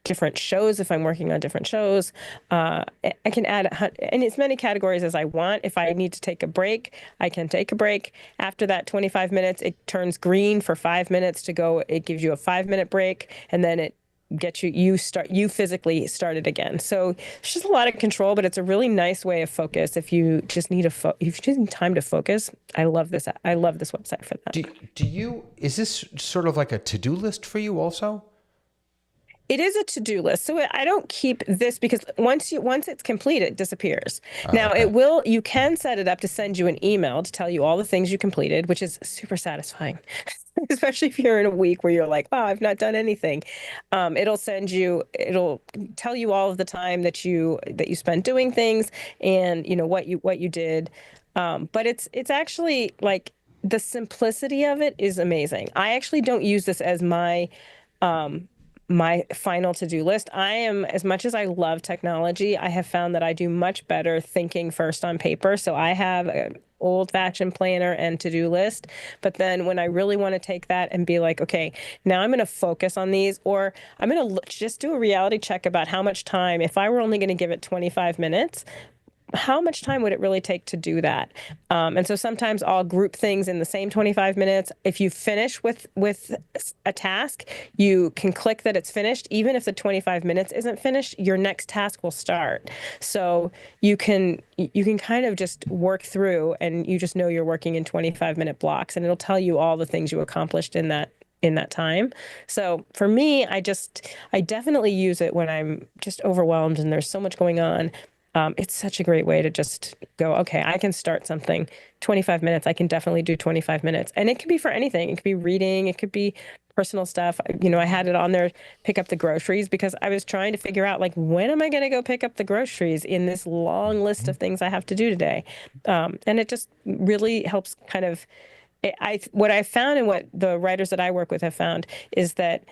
different shows if I'm working on different shows. I can add in as many categories as I want. If I need to take a break, I can take a break. After that 25 minutes, it turns green for 5 minutes to go. It gives you a 5-minute break, and then it get you physically started again. So it's just a lot of control, but it's a really nice way of focus. If you just need if you just need time to focus, I love this website for that. Is this sort of like a to-do list for you also? It is a to-do list. So I don't keep this because once it's complete, it disappears. Now okay. You can set it up to send you an email to tell you all the things you completed, which is super satisfying. Especially if you're in a week where you're like, oh, I've not done anything. It'll tell you all of the time that you spent doing things and what you did. But it's actually like the simplicity of it is amazing. I actually don't use this as my final to-do list. As much as I love technology, I have found that I do much better thinking first on paper. So I have an old-fashioned planner and to-do list. But then when I really want to take that and be like, okay, now I'm going to focus on these, or I'm going to just do a reality check about how much time, if I were only going to give it 25 minutes, how much time would it really take to do that? And so sometimes I'll group things in the same 25 minutes. If you finish with a task, you can click that it's finished. Even if the 25 minutes isn't finished, your next task will start. So you can kind of just work through, and you just know you're working in 25-minute blocks, and it'll tell you all the things you accomplished in that time. So for me, I definitely use it when I'm just overwhelmed and there's so much going on. It's such a great way to just go, okay, I can start something. 25 minutes, I can definitely do 25 minutes. And it could be for anything. It could be reading, it could be personal stuff. I had it on there, pick up the groceries, because I was trying to figure out, like, when am I going to go pick up the groceries in this long list of things I have to do today? And it just really helps kind of, what I found, and what the writers that I work with have found, is that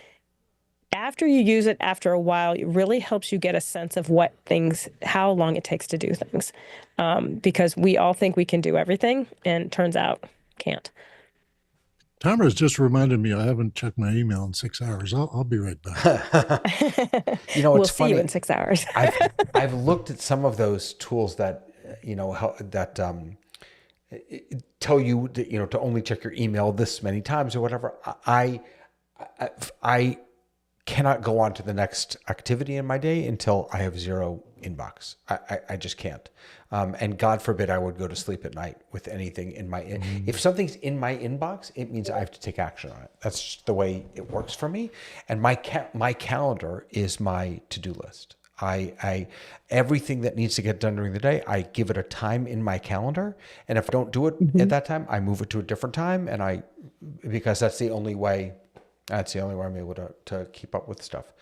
after you use it, after a while, it really helps you get a sense of how long it takes to do things. Because we all think we can do everything, and turns out can't. Tamara's just reminded me I haven't checked my email in 6 hours. I'll be right back. We'll it's see funny. you in 6 hours. I've looked at some of those tools that tell you that, to only check your email this many times or whatever. I cannot go on to the next activity in my day until I have zero inbox. I just can't. And God forbid I would go to sleep at night with anything in my, if something's in my inbox, it means I have to take action on it. That's just the way it works for me. And my calendar is my to-do list. Everything that needs to get done during the day, I give it a time in my calendar. And if I don't do it at that time, I move it to a different time. And because that's the only way I'm able to keep up with stuff.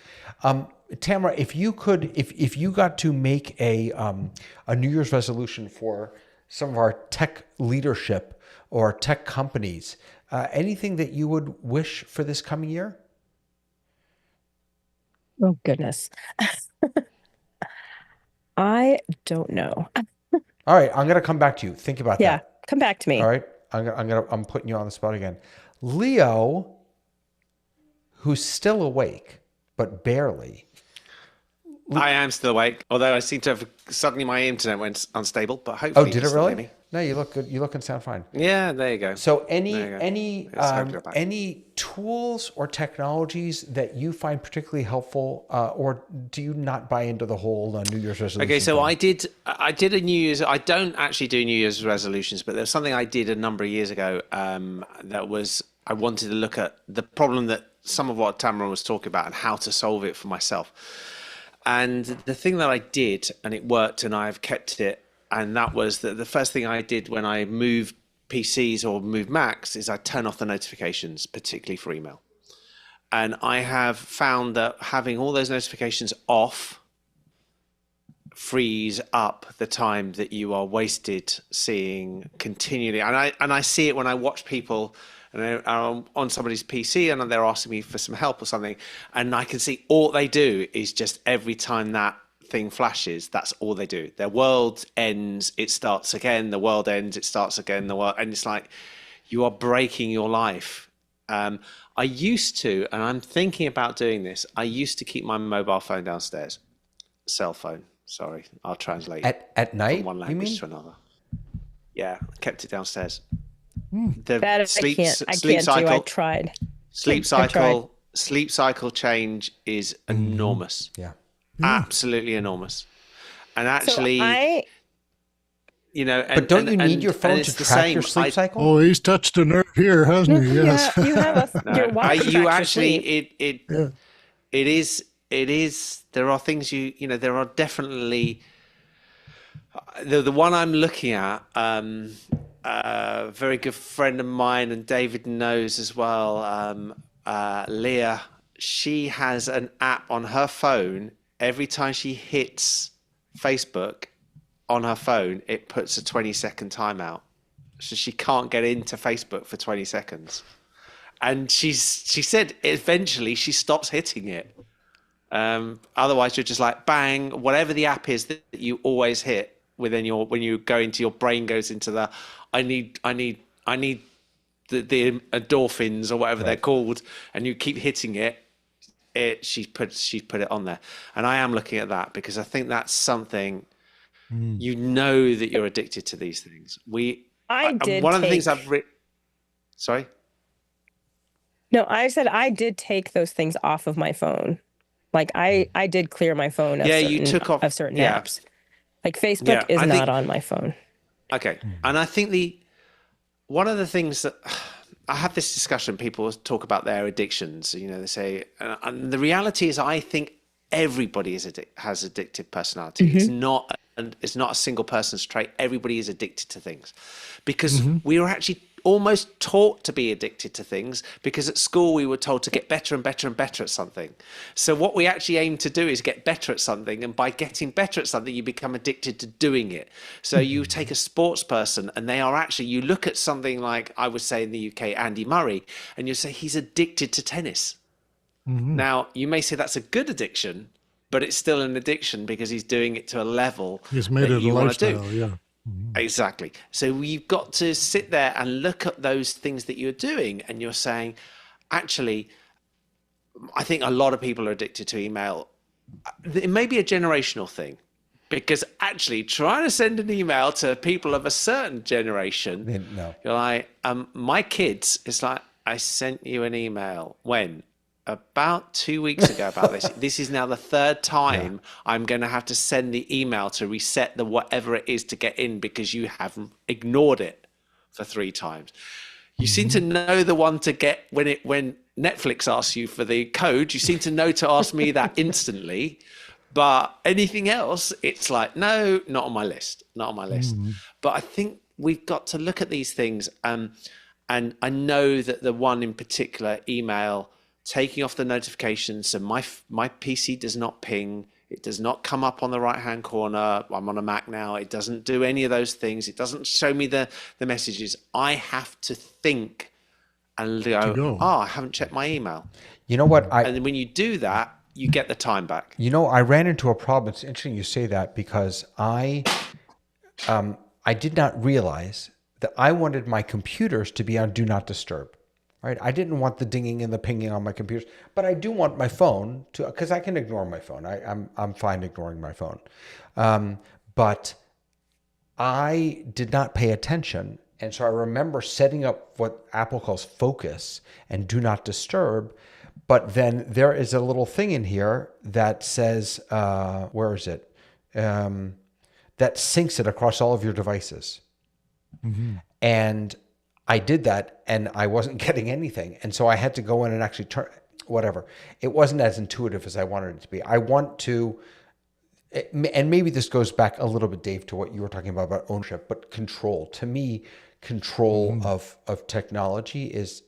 Tamara, if you got to make a New Year's resolution for some of our tech leadership or tech companies, anything that you would wish for this coming year? Oh, goodness. I don't know. All right, I'm going to come back to you. Think about that. Yeah, come back to me. All right, I'm putting you on the spot again. Leo, who's still awake, but barely. I am still awake, although I seem to have suddenly my internet went unstable. But hopefully, did it really? No, you look good. You look and sound fine. Yeah, there you go. So any tools or technologies that you find particularly helpful, or do you not buy into the whole New Year's resolution? Okay, so thing? I did a New Year's. I don't actually do New Year's resolutions, but there's something I did a number of years ago. That was, I wanted to look at the problem that some of what Tamara was talking about and how to solve it for myself. And the thing that I did, and it worked, and I've kept it, and that was that the first thing I did when I moved PCs or moved Macs is I turn off the notifications, particularly for email. And I have found that having all those notifications off frees up the time that you are wasted seeing continually. And I see it when I watch people and I'm on somebody's PC and they're asking me for some help or something, and I can see all they do is just every time that thing flashes, that's all they do. Their world ends, it starts again. The world ends, it starts again. And it's like you are breaking your life. I used to, and I'm thinking about doing this, I used to keep my mobile phone downstairs. Cell phone, sorry, I'll translate. At night, from one language to another. Yeah, I kept it downstairs. That I can't do. I tried. Sleep cycle change is enormous. Yeah. Absolutely enormous. And actually, but don't you need your phone to track your sleep cycle? Oh, he's touched a nerve here, hasn't he? Yes. Yeah, you have your watch. You actually, it is. There are things there are definitely. The one I'm looking at, a very good friend of mine, and David knows as well, Leah, she has an app on her phone. Every time she hits Facebook on her phone, it puts a 20-second timeout. So she can't get into Facebook for 20 seconds. And she said eventually she stops hitting it. Otherwise, you're just like, bang, whatever the app is that you always hit when you go into your brain goes into the, I need the endorphins or whatever they're called, and you keep hitting it. She's put it on there, and I am looking at that because I think that's something Mm. you know that you're addicted to these things. One of the things I've written. Sorry. No, I said I did take those things off of my phone. Like I did clear my phone Yeah, you took off. of certain Yeah, apps. Like Facebook yeah. is I not think on my phone. okay, and I think one of the things that I have this discussion, people talk about their addictions. You know, they say, and the reality is, I think everybody has addictive personality. It's not a single person's trait. Everybody is addicted to things, because we were actually almost taught to be addicted to things, because at school we were told to get better and better and better at something. So what we actually aim to do is get better at something, and by getting better at something you become addicted to doing it. So you take a sports person, and they are actually, you look at something like, I would say in the UK, Andy Murray, and you say he's addicted to tennis. Now you may say that's a good addiction, but it's still an addiction because he's doing it to a level He's made that it a you want to do. lifestyle, yeah. Exactly. So you've got to sit there and look at those things that you're doing, and you're saying, actually, I think a lot of people are addicted to email. It may be a generational thing, because actually trying to send an email to people of a certain generation, you're like, my kids, it's like, I sent you an email when? About 2 weeks ago about this. This is now the third time I'm going to have to send the email to reset the whatever it is to get in, because you have ignored it for 3 times. You seem to know the one to get when Netflix asks you for the code. You seem to know to ask me that instantly. But anything else, it's like, no, not on my list, not on my list. But I think we've got to look at these things. And I know that the one in particular, email, taking off the notifications, so my PC does not ping, it does not come up on the right hand corner. I'm on a Mac now. It doesn't do any of those things. It doesn't show me the messages. I have to think and go, oh, I haven't checked my email. You know what? And when you do that, you get the time back. You know, I ran into a problem. It's interesting you say that, because I did not realize that I wanted my computers to be on Do Not Disturb. Right? I didn't want the dinging and the pinging on my computers, but I do want my phone to, because I can ignore my phone. I'm fine ignoring my phone, but I did not pay attention, and so I remember setting up what Apple calls focus and Do Not Disturb. But then there is a little thing in here that says, where is it? That syncs it across all of your devices, and I did that and I wasn't getting anything. And so I had to go in and actually turn, whatever. It wasn't as intuitive as I wanted it to be. I want to, and maybe this goes back a little bit, Dave, to what you were talking about ownership, but control. To me, control of technology is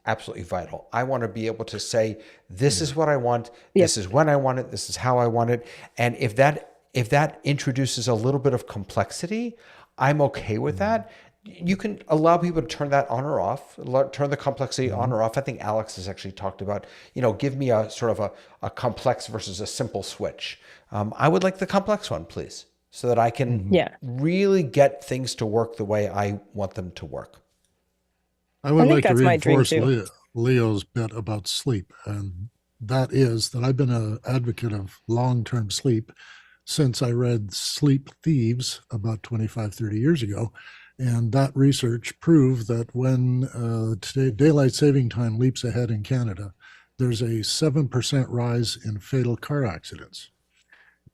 absolutely vital. I want to be able to say, this is what I want. This is when I want it. This is how I want it. And if that introduces a little bit of complexity, I'm okay with that. You can allow people to turn that on or off, turn the complexity on or off. I think Alex has actually talked about, give me a sort of a complex versus a simple switch. I would like the complex one, please, so that I can really get things to work the way I want them to work. I would like to reinforce Leo's bit about sleep. And that is that I've been an advocate of long-term sleep since I read Sleep Thieves about 25, 30 years ago. And that research proved that when today daylight saving time leaps ahead in Canada, there's a 7% rise in fatal car accidents.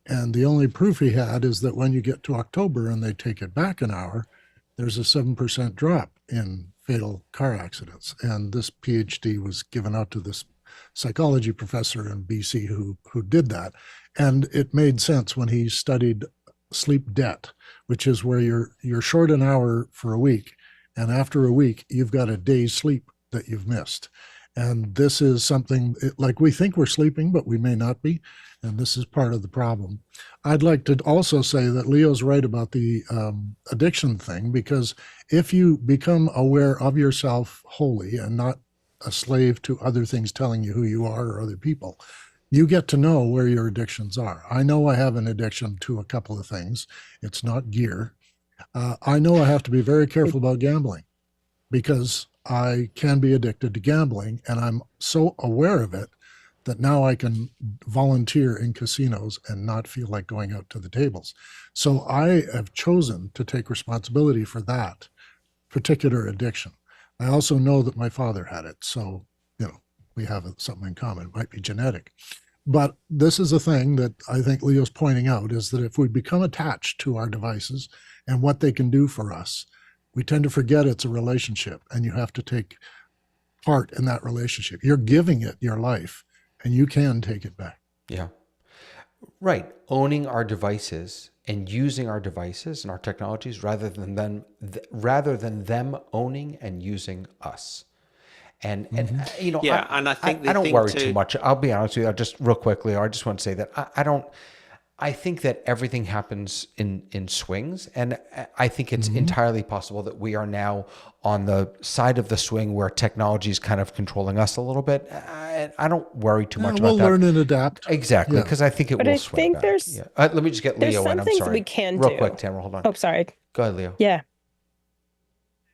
And the only proof he had is that when you get to October and they take it back an hour, there's a 7% drop in fatal car accidents. And this PhD was given out to this psychology professor in BC who did that. And it made sense when he studied sleep debt, which is where you're short an hour for a week, and after a week you've got a day's sleep that you've missed. And this is something like we think we're sleeping, but we may not be, and this is part of the problem. I'd like to also say that Leo's right about the addiction thing, because if you become aware of yourself wholly and not a slave to other things telling you who you are or other people, you get to know where your addictions are. I know I have an addiction to a couple of things. It's not gear. I know I have to be very careful about gambling, because I can be addicted to gambling, and I'm so aware of it that now I can volunteer in casinos and not feel like going out to the tables. So I have chosen to take responsibility for that particular addiction. I also know that my father had it. So, we have something in common. It might be genetic. But this is a thing that I think Leo's pointing out, is that if we become attached to our devices and what they can do for us, we tend to forget it's a relationship, and you have to take part in that relationship. You're giving it your life, and you can take it back. Yeah. Right. Owning our devices and using our devices and our technologies rather than them owning and using us. And Yeah, and I think the I don't thing worry too- too much. I'll be honest with you. Just real quickly, I just want to say that I think that everything happens in swings, and I think it's entirely possible that we are now on the side of the swing where technology is kind of controlling us a little bit. I don't worry too much We'll about that. learn and adapt. Exactly, Yeah. because I think it But will I swing think back. there's- Yeah. Let me just get there's Leo some in. I'm things that sorry. we can real do. quick, Tamara, hold on. Oh, sorry. Go ahead, Leo. Yeah.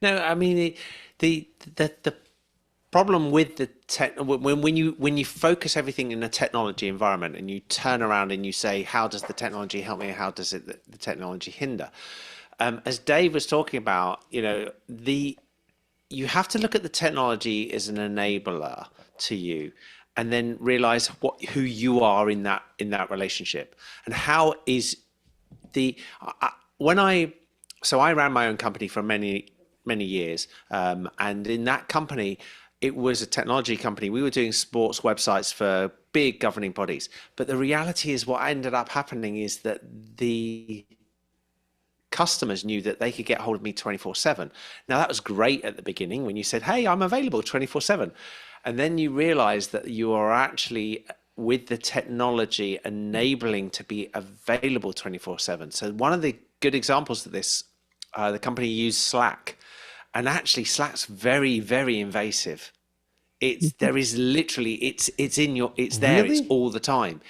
No, I mean the problem with the tech when you focus everything in a technology environment and you turn around and you say, how does the technology help me? How does the technology hinder? As Dave was talking about, you have to look at the technology as an enabler to you, and then realize who you are in that relationship, and how is I ran my own company for many years, and in that company, it was a technology company. We were doing sports websites for big governing bodies, but the reality is what ended up happening is that the customers knew that they could get hold of me 24/7. Now that was great at the beginning when you said, hey, I'm available 24/7. And then you realize that you are actually, with the technology, enabling to be available 24/7. So one of the good examples of this, the company used Slack, and actually Slack's very, very invasive. There is literally, it's there, Really? it's all the time.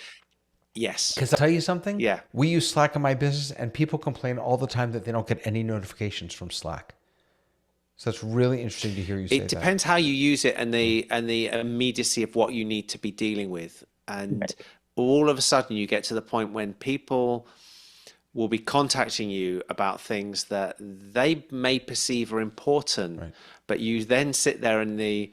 Yes. Because I'll tell you something. Yeah. We use Slack in my business, and people complain all the time that they don't get any notifications from Slack. So it's really interesting to hear you say that. It depends how you use it and the immediacy of what you need to be dealing with. And all of a sudden you get to the point when people will be contacting you about things that they may perceive are important, but you then sit there in the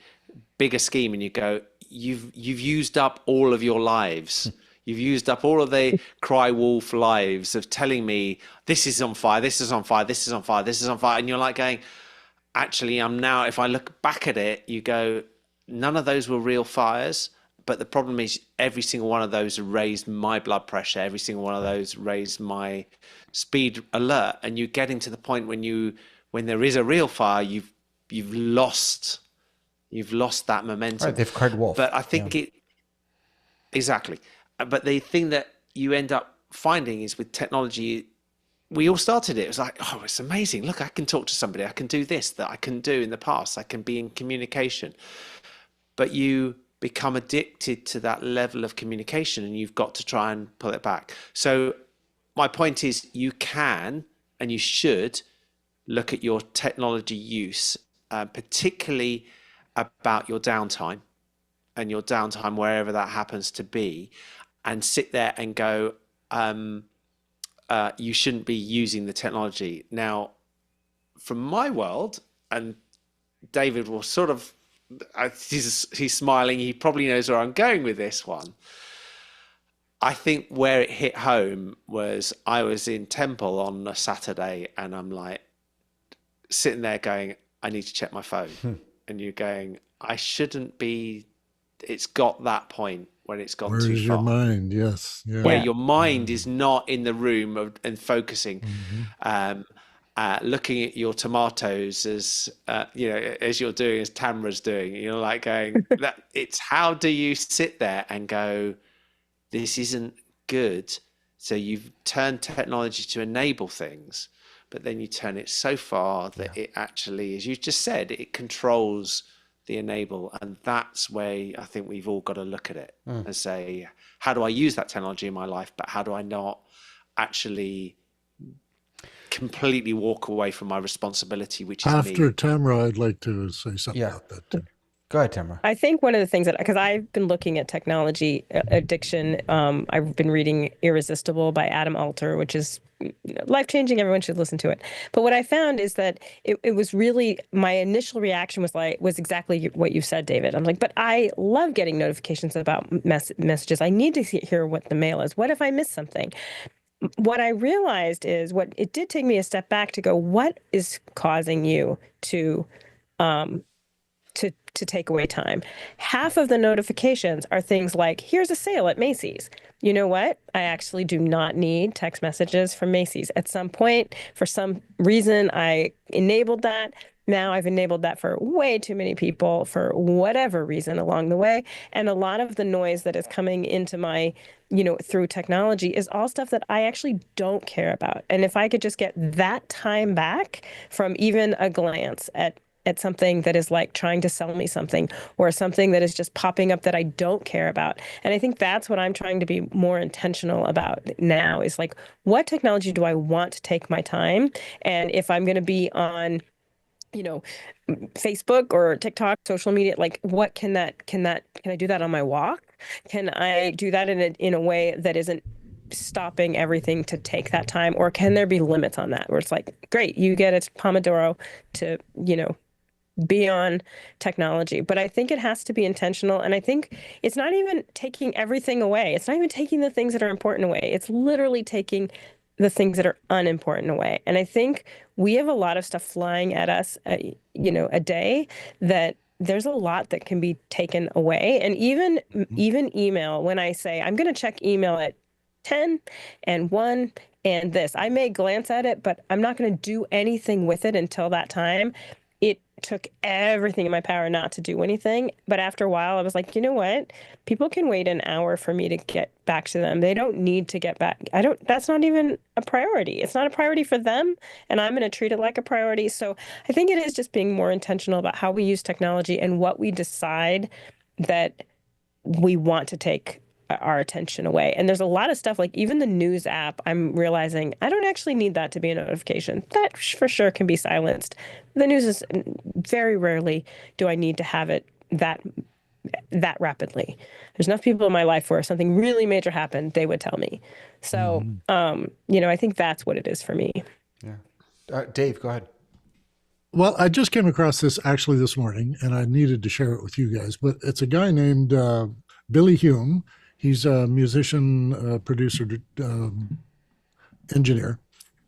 bigger scheme and you go, you've used up all of your lives. You've used up all of the cry wolf lives of telling me this is on fire, this is on fire, this is on fire, this is on fire. And you're like going, actually, I'm now, if I look back at it, you go, none of those were real fires. But the problem is every single one of those raised my blood pressure. Every single one of those raised my speed alert. And you're getting to the point when there is a real fire, you've lost that momentum. Right, they've cried wolf. But I think exactly. But the thing that you end up finding is with technology, we all started it. It was like, oh, it's amazing. Look, I can talk to somebody. I can do this that I couldn't do in the past. I can be in communication. But you become addicted to that level of communication and you've got to try and pull it back. So my point is you can and you should look at your technology use, particularly about your downtime and your downtime wherever that happens to be, and sit there and go, you shouldn't be using the technology. Now, from my world, and David will sort of, he's smiling, he probably knows where I'm going with this one. I think where it hit home was I was in Temple on a Saturday and I'm like sitting there going, I need to check my phone. And you're going, I shouldn't be, it's got that point when it's gone too far. Where's your mind? Yes. Yeah. Where your mind is not in the room and focusing, looking at your tomatoes as as you're doing, as Tamara's doing. You're like going, that it's how do you sit there and go, this isn't good. So you've turned technology to enable things, but then you turn it so far that it actually, as you just said, it controls the enable. And that's where I think we've all got to look at it and say, how do I use that technology in my life? But how do I not actually completely walk away from my responsibility, which is After me? Tamara, I'd like to say something Yeah. about that too. Go ahead, Tamara. I think one of the things that, because I've been looking at technology addiction, I've been reading Irresistible by Adam Alter, which is life-changing. Everyone should listen to it. But what I found is that it was really, my initial reaction was exactly what you said, David. I'm like, but I love getting notifications about messages. I need to hear what the mail is. What if I miss something? What I realized is it did take me a step back to go, what is causing you to take away time? Half of the notifications are things like, here's a sale at Macy's. You know what? I actually do not need text messages from Macy's. At some point, for some reason, I enabled that. Now I've enabled that for way too many people for whatever reason along the way. And a lot of the noise that is coming into my, through technology is all stuff that I actually don't care about. And if I could just get that time back from even a glance at something that is like trying to sell me something, or something that is just popping up that I don't care about. And I think that's what I'm trying to be more intentional about now, is like, what technology do I want to take my time? And if I'm going to be on, Facebook or TikTok, social media, like, what can I do that on my walk? Can I do that in a way that isn't stopping everything to take that time? Or can there be limits on that, where it's like, great, you get a Pomodoro to, be on technology. But I think it has to be intentional. And I think it's not even taking everything away. It's not even taking the things that are important away. It's literally taking the things that are unimportant away. And I think we have a lot of stuff flying at us, a day, that there's a lot that can be taken away. And even email, when I say I'm going to check email at 10 and 1 and this, I may glance at it, but I'm not going to do anything with it until that time. It took everything in my power not to do anything. But after a while, I was like, you know what? People can wait an hour for me to get back to them. They don't need to get back. That's not even a priority. It's not a priority for them. And I'm going to treat it like a priority. So I think it is just being more intentional about how we use technology and what we decide that we want to take our attention away. And there's a lot of stuff, like even the news app, I'm realizing I don't actually need that to be a notification. That for sure can be silenced. The news is, very rarely do I need to have it that rapidly. There's enough people in my life where if something really major happened, they would tell me. So, I think that's what it is for me. Yeah. Dave, go ahead. Well, I just came across this actually this morning, and I needed to share it with you guys. But it's a guy named Billy Hume. He's a musician, producer, engineer.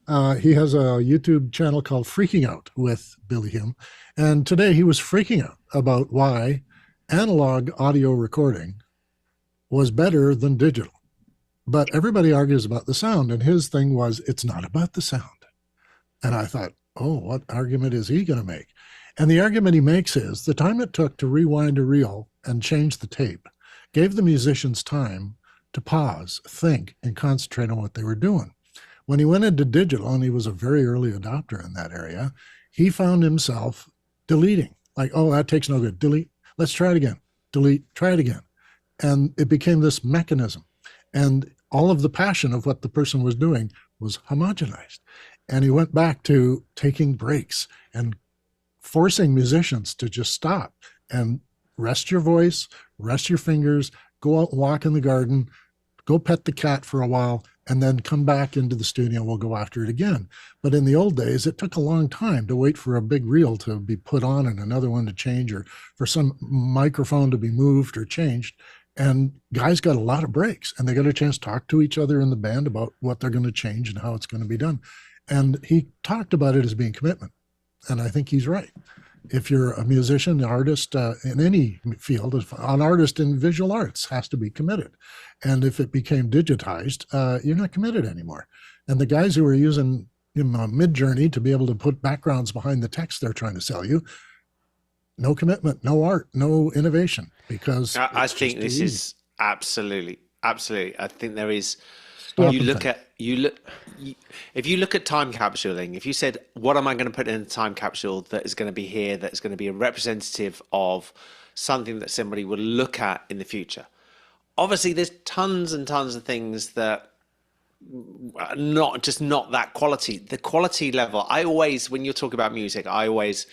He has a YouTube channel called Freaking Out with Billy Hume. And today he was freaking out about why analog audio recording was better than digital. But everybody argues about the sound. And his thing was, it's not about the sound. And I thought, oh, what argument is he going to make? And the argument he makes is the time it took to rewind a reel and change the tape gave the musicians time to pause, think, and concentrate on what they were doing. When he went into digital, and he was a very early adopter in that area, he found himself deleting. Like, oh, that takes no good. Delete. Let's try it again. Delete. Try it again. And it became this mechanism. And all of the passion of what the person was doing was homogenized. And he went back to taking breaks and forcing musicians to just stop and rest your voice, rest your fingers, go out and walk in the garden, go pet the cat for a while, and then come back into the studio and we'll go after it again. But in the old days, it took a long time to wait for a big reel to be put on and another one to change, or for some microphone to be moved or changed. And guys got a lot of breaks, and they got a chance to talk to each other in the band about what they're going to change and how it's going to be done. And he talked about it as being commitment. And I think he's right. If you're a musician, an artist in any field, an artist in visual arts has to be committed. And if it became digitized, you're not committed anymore. And the guys who are using Mid-Journey to be able to put backgrounds behind the text they're trying to sell you, no commitment, no art, no innovation, because I think this is absolutely. I think there is. If you look at time capsuling, if you said, what am I going to put in a time capsule that is going to be here, that's going to be a representative of something that somebody will look at in the future? Obviously, there's tons and tons of things that are not that quality. The quality level, when you're talking about music, I always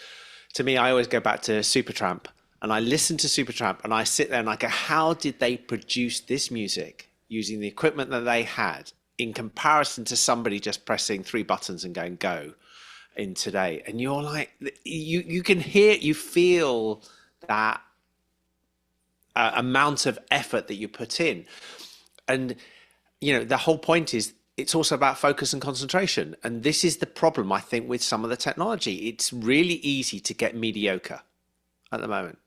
go back to Supertramp and I listen to Supertramp and I sit there and I go, how did they produce this music using the equipment that they had in comparison to somebody just pressing 3 buttons and going go in today? And you're like, you can hear, you feel that amount of effort that you put in. And, you know, the whole point is it's also about focus and concentration. And this is the problem, I think, with some of the technology. It's really easy to get mediocre at the moment.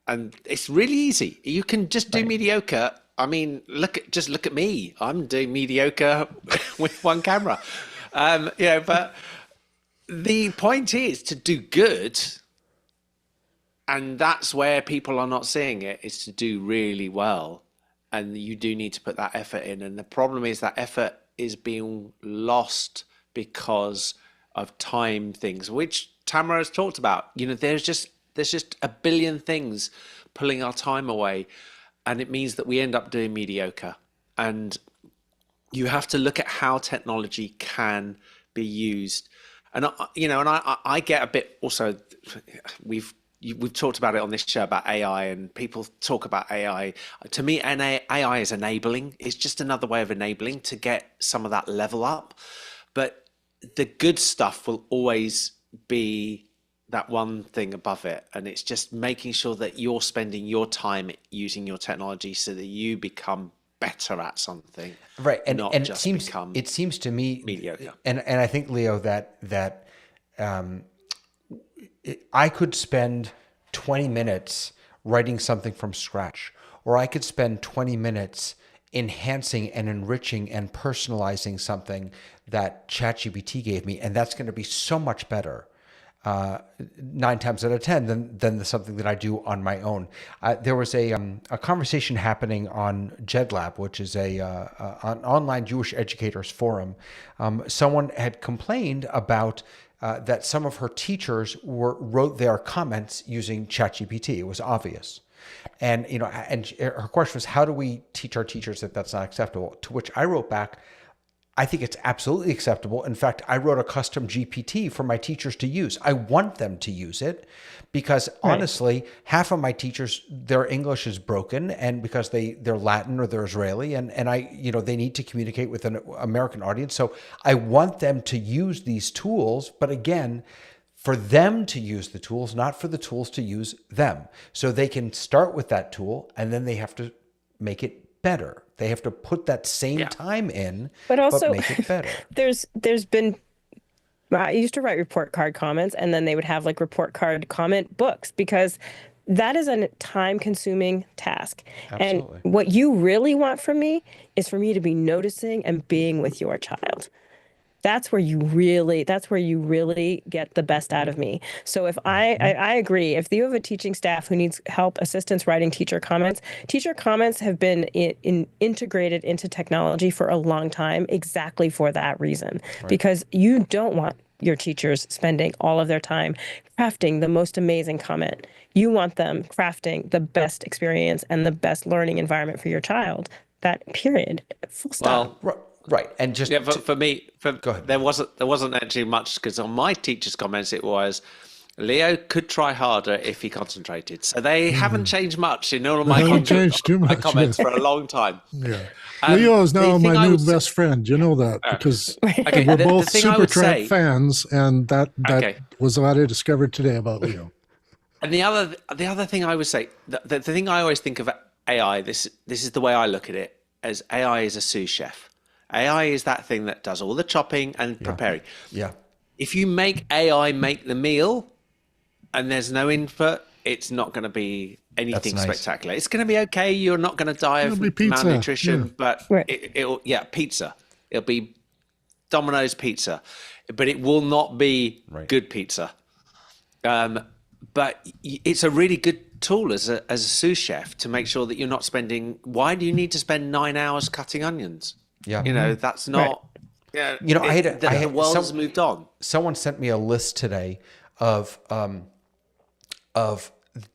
And it's really easy. You can just do mediocre. I mean, just look at me. I'm doing mediocre with one camera. But the point is to do good. And that's where people are not seeing it, is to do really well. And you do need to put that effort in. And the problem is that effort is being lost because of time things, which Tamara has talked about. You know, there's just a billion things pulling our time away. And it means that we end up doing mediocre. And you have to look at how technology can be used. And, I get a bit also, we've talked about it on this show about AI, and people talk about AI. To me, AI is enabling. It's just another way of enabling to get some of that level up. But the good stuff will always be that one thing above it. And it's just making sure that you're spending your time using your technology so that you become better at something. Right. And it seems to me mediocre. And I think, Leo, that I could spend 20 minutes writing something from scratch, or I could spend 20 minutes enhancing and enriching and personalizing something that ChatGPT gave me, and that's going to be so much better 9 times out of 10 than something that I do on my own. There was a conversation happening on JedLab, which is an online Jewish educators forum. Someone had complained about that some of her teachers wrote their comments using ChatGPT. It was obvious. And, and her question was, how do we teach our teachers that that's not acceptable? To which I wrote back, I think it's absolutely acceptable. In fact, I wrote a custom GPT for my teachers to use. I want them to use it because honestly, half of my teachers, their English is broken, and because they're Latin or they're Israeli, and they need to communicate with an American audience. So I want them to use these tools, but again, for them to use the tools, not for the tools to use them. So they can start with that tool, and then they have to make it better. They have to put that same time in, but also make it better. There's been, I used to write report card comments, and then they would have like report card comment books, because that is a time consuming task. Absolutely. And what you really want from me is for me to be noticing and being with your child. That's where you really get the best out of me. So if I agree, if you have a teaching staff who needs help, assistance writing teacher comments have been integrated into technology for a long time, exactly for that reason. Right. Because you don't want your teachers spending all of their time crafting the most amazing comment. You want them crafting the best experience and the best learning environment for your child. That period. Full stop. Well, right, and just for me, go ahead. There wasn't actually much, because on my teachers' comments it was, Leo could try harder if he concentrated. So they haven't changed much in all of my comments for a long time. Yeah, Leo is now my new best friend. You know that because we're both Supertramp fans, and that was what I discovered today about Leo. And the other thing I would say, the thing I always think of AI, this is the way I look at it, as AI is a sous chef. AI is that thing that does all the chopping and preparing. Yeah. If you make AI make the meal and there's no input, it's not going to be anything spectacular. It's going to be okay. You're not going to die of malnutrition, but it'll pizza. It'll be Domino's pizza, but it will not be good pizza. But it's a really good tool as a sous chef to make sure that you're not spending. Why do you need to spend 9 hours cutting onions? Yeah, that's not. Yeah, the world's moved on. Someone sent me a list today of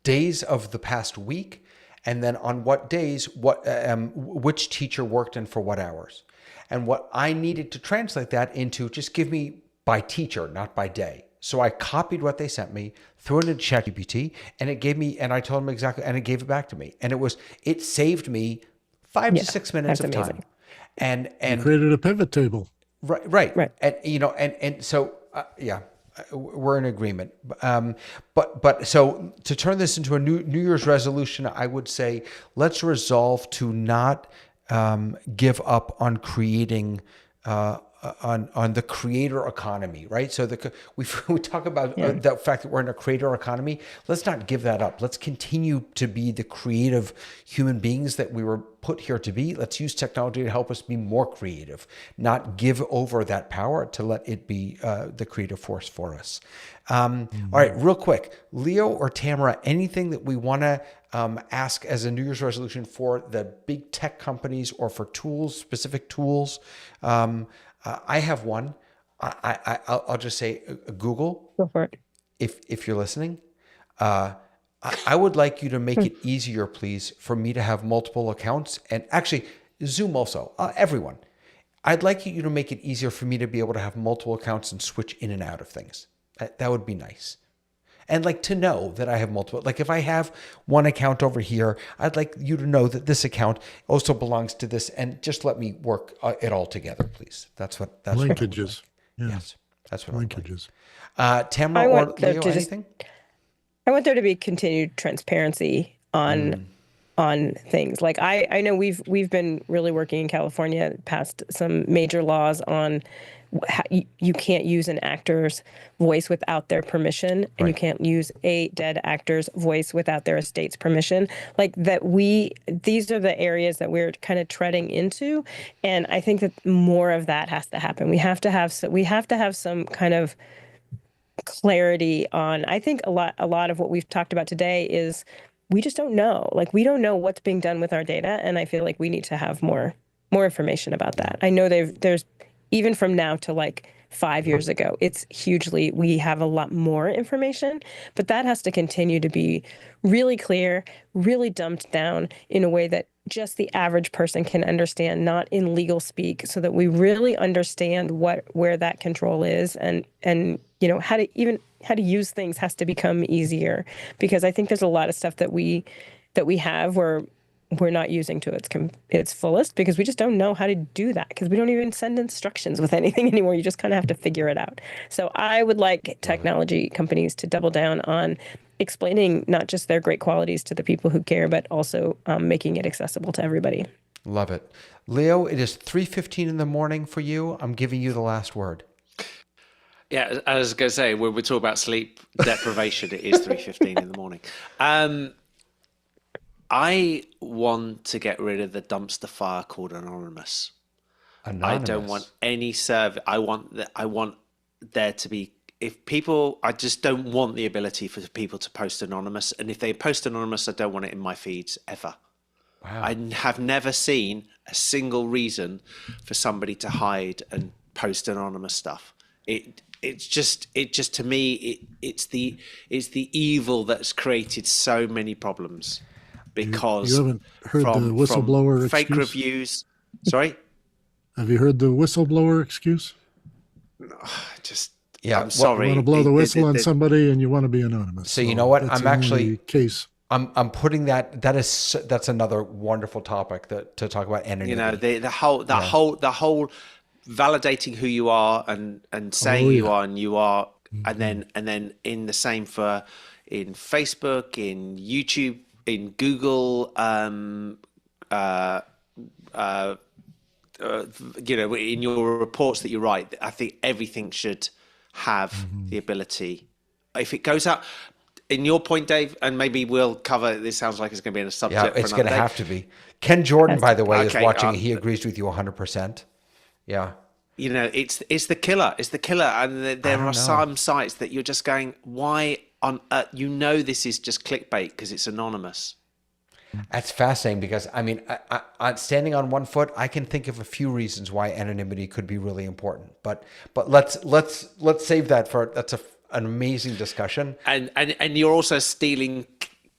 days of the past week, and then on what days which teacher worked and for what hours, and what I needed to translate that into, just give me by teacher, not by day. So I copied what they sent me, threw it into ChatGPT, and it gave me, and I told them exactly, and it gave it back to me. And it saved me 5 to 6 minutes that's of time. amazing. You And created a pivot table. right. Right. And, and so, yeah, we're in agreement. But so to turn this into a New Year's resolution, I would say, let's resolve to not give up on creating, on the creator economy, right? So we talk about the fact that we're in a creator economy. Let's not give that up. Let's continue to be the creative human beings that we were put here to be. Let's use technology to help us be more creative, not give over that power to let it be the creative force for us. All right, real quick, Leo or Tamara, anything that we want to ask as a New Year's resolution for the big tech companies or for tools, specific tools? I have one. I'll just say Google. Go for it. If you're listening, I would like you to make it easier, please, for me to have multiple accounts. And actually, Zoom also. Everyone, I'd like you to make it easier for me to be able to have multiple accounts and switch in and out of things. That would be nice. And like to know that I have multiple, like if I have one account over here, I'd like you to know that this account also belongs to this, and just let me work it all together, please. That's Linkages. What Yeah. yes, that's what Linkages. Tamara or Leo, anything? I want there to be continued transparency on things. Like I know we've been really working in California, passed some major laws on how you can't use an actor's voice without their permission, and you can't use a dead actor's voice without their estate's permission. Like that, these are the areas that we're kind of treading into, and I think that more of that has to happen. We have to have some kind of clarity on. I think a lot of what we've talked about today is we just don't know. Like we don't know what's being done with our data, and I feel like we need to have more information about that. I know there's even from now to like 5 years ago, we have a lot more information, but that has to continue to be really clear, really dumbed down in a way that just the average person can understand, not in legal speak, so that we really understand where that control is, and how to use things has to become easier, because I think there's a lot of stuff that we have where we're not using to its fullest because we just don't know how to do that, because we don't even send instructions with anything anymore. You just kind of have to figure it out. So I would like technology companies to double down on explaining not just their great qualities to the people who care, but also making it accessible to everybody. Love it. Leo, it is 3:15 in the morning for you. I'm giving you the last word. Yeah, I was going to say, when we talk about sleep deprivation, it is 3:15 in the morning. I want to get rid of the dumpster fire called Anonymous. I don't want any service. I want there to be, I just don't want the ability for people to post anonymous. And if they post anonymous, I don't want it in my feeds ever. Wow. I have never seen a single reason for somebody to hide and post anonymous stuff. It's just to me, it's the evil that's created so many problems. Because you haven't heard the whistleblower from fake excuse? Reviews. Sorry? Have you heard the whistleblower excuse? I'm sorry. You want to blow the whistle on somebody and you want to be anonymous. So you know what? That's I'm actually case. I'm putting that's another wonderful topic to talk about anonymity. The whole validating who you are and saying you are and you are, and then in the same in Facebook, in YouTube, in Google, in your reports that you write, I think everything should have the ability. If it goes out, in your point, Dave, and maybe we'll cover, this sounds like it's going to be a subject. Yeah, it's going to have to be. Ken Jordan, by the way, is watching. He agrees with you 100%. Yeah. It's the killer. It's the killer. And there are some sites that you're just going, why on earth? This is just clickbait because it's anonymous. That's fascinating, because I standing on one foot, I can think of a few reasons why anonymity could be really important. But let's save that that's an amazing discussion. And you're also stealing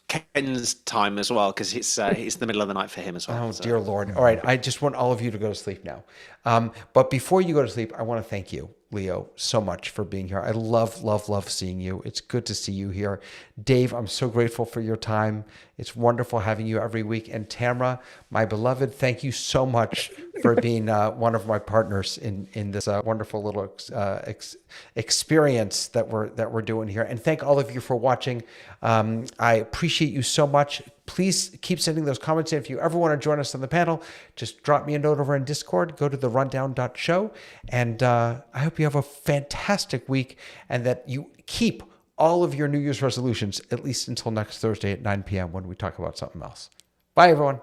Ken's time as well, because it's the middle of the night for him as well. Oh, dear Lord. All right. I just want all of you to go to sleep now. But before you go to sleep, I want to thank you. Leo, so much for being here. I love seeing you. It's good to see you here. Dave, I'm so grateful for your time. It's wonderful having you every week. And Tamara, my beloved, thank you so much for being one of my partners in this wonderful little experience that we're doing here. And thank all of you for watching. I appreciate you so much. Please keep sending those comments in. If you ever want to join us on the panel, just drop me a note over in Discord. Go to therundown.show. And I hope you have a fantastic week and that you keep all of your New Year's resolutions, at least until next Thursday at 9 p.m. when we talk about something else. Bye, everyone.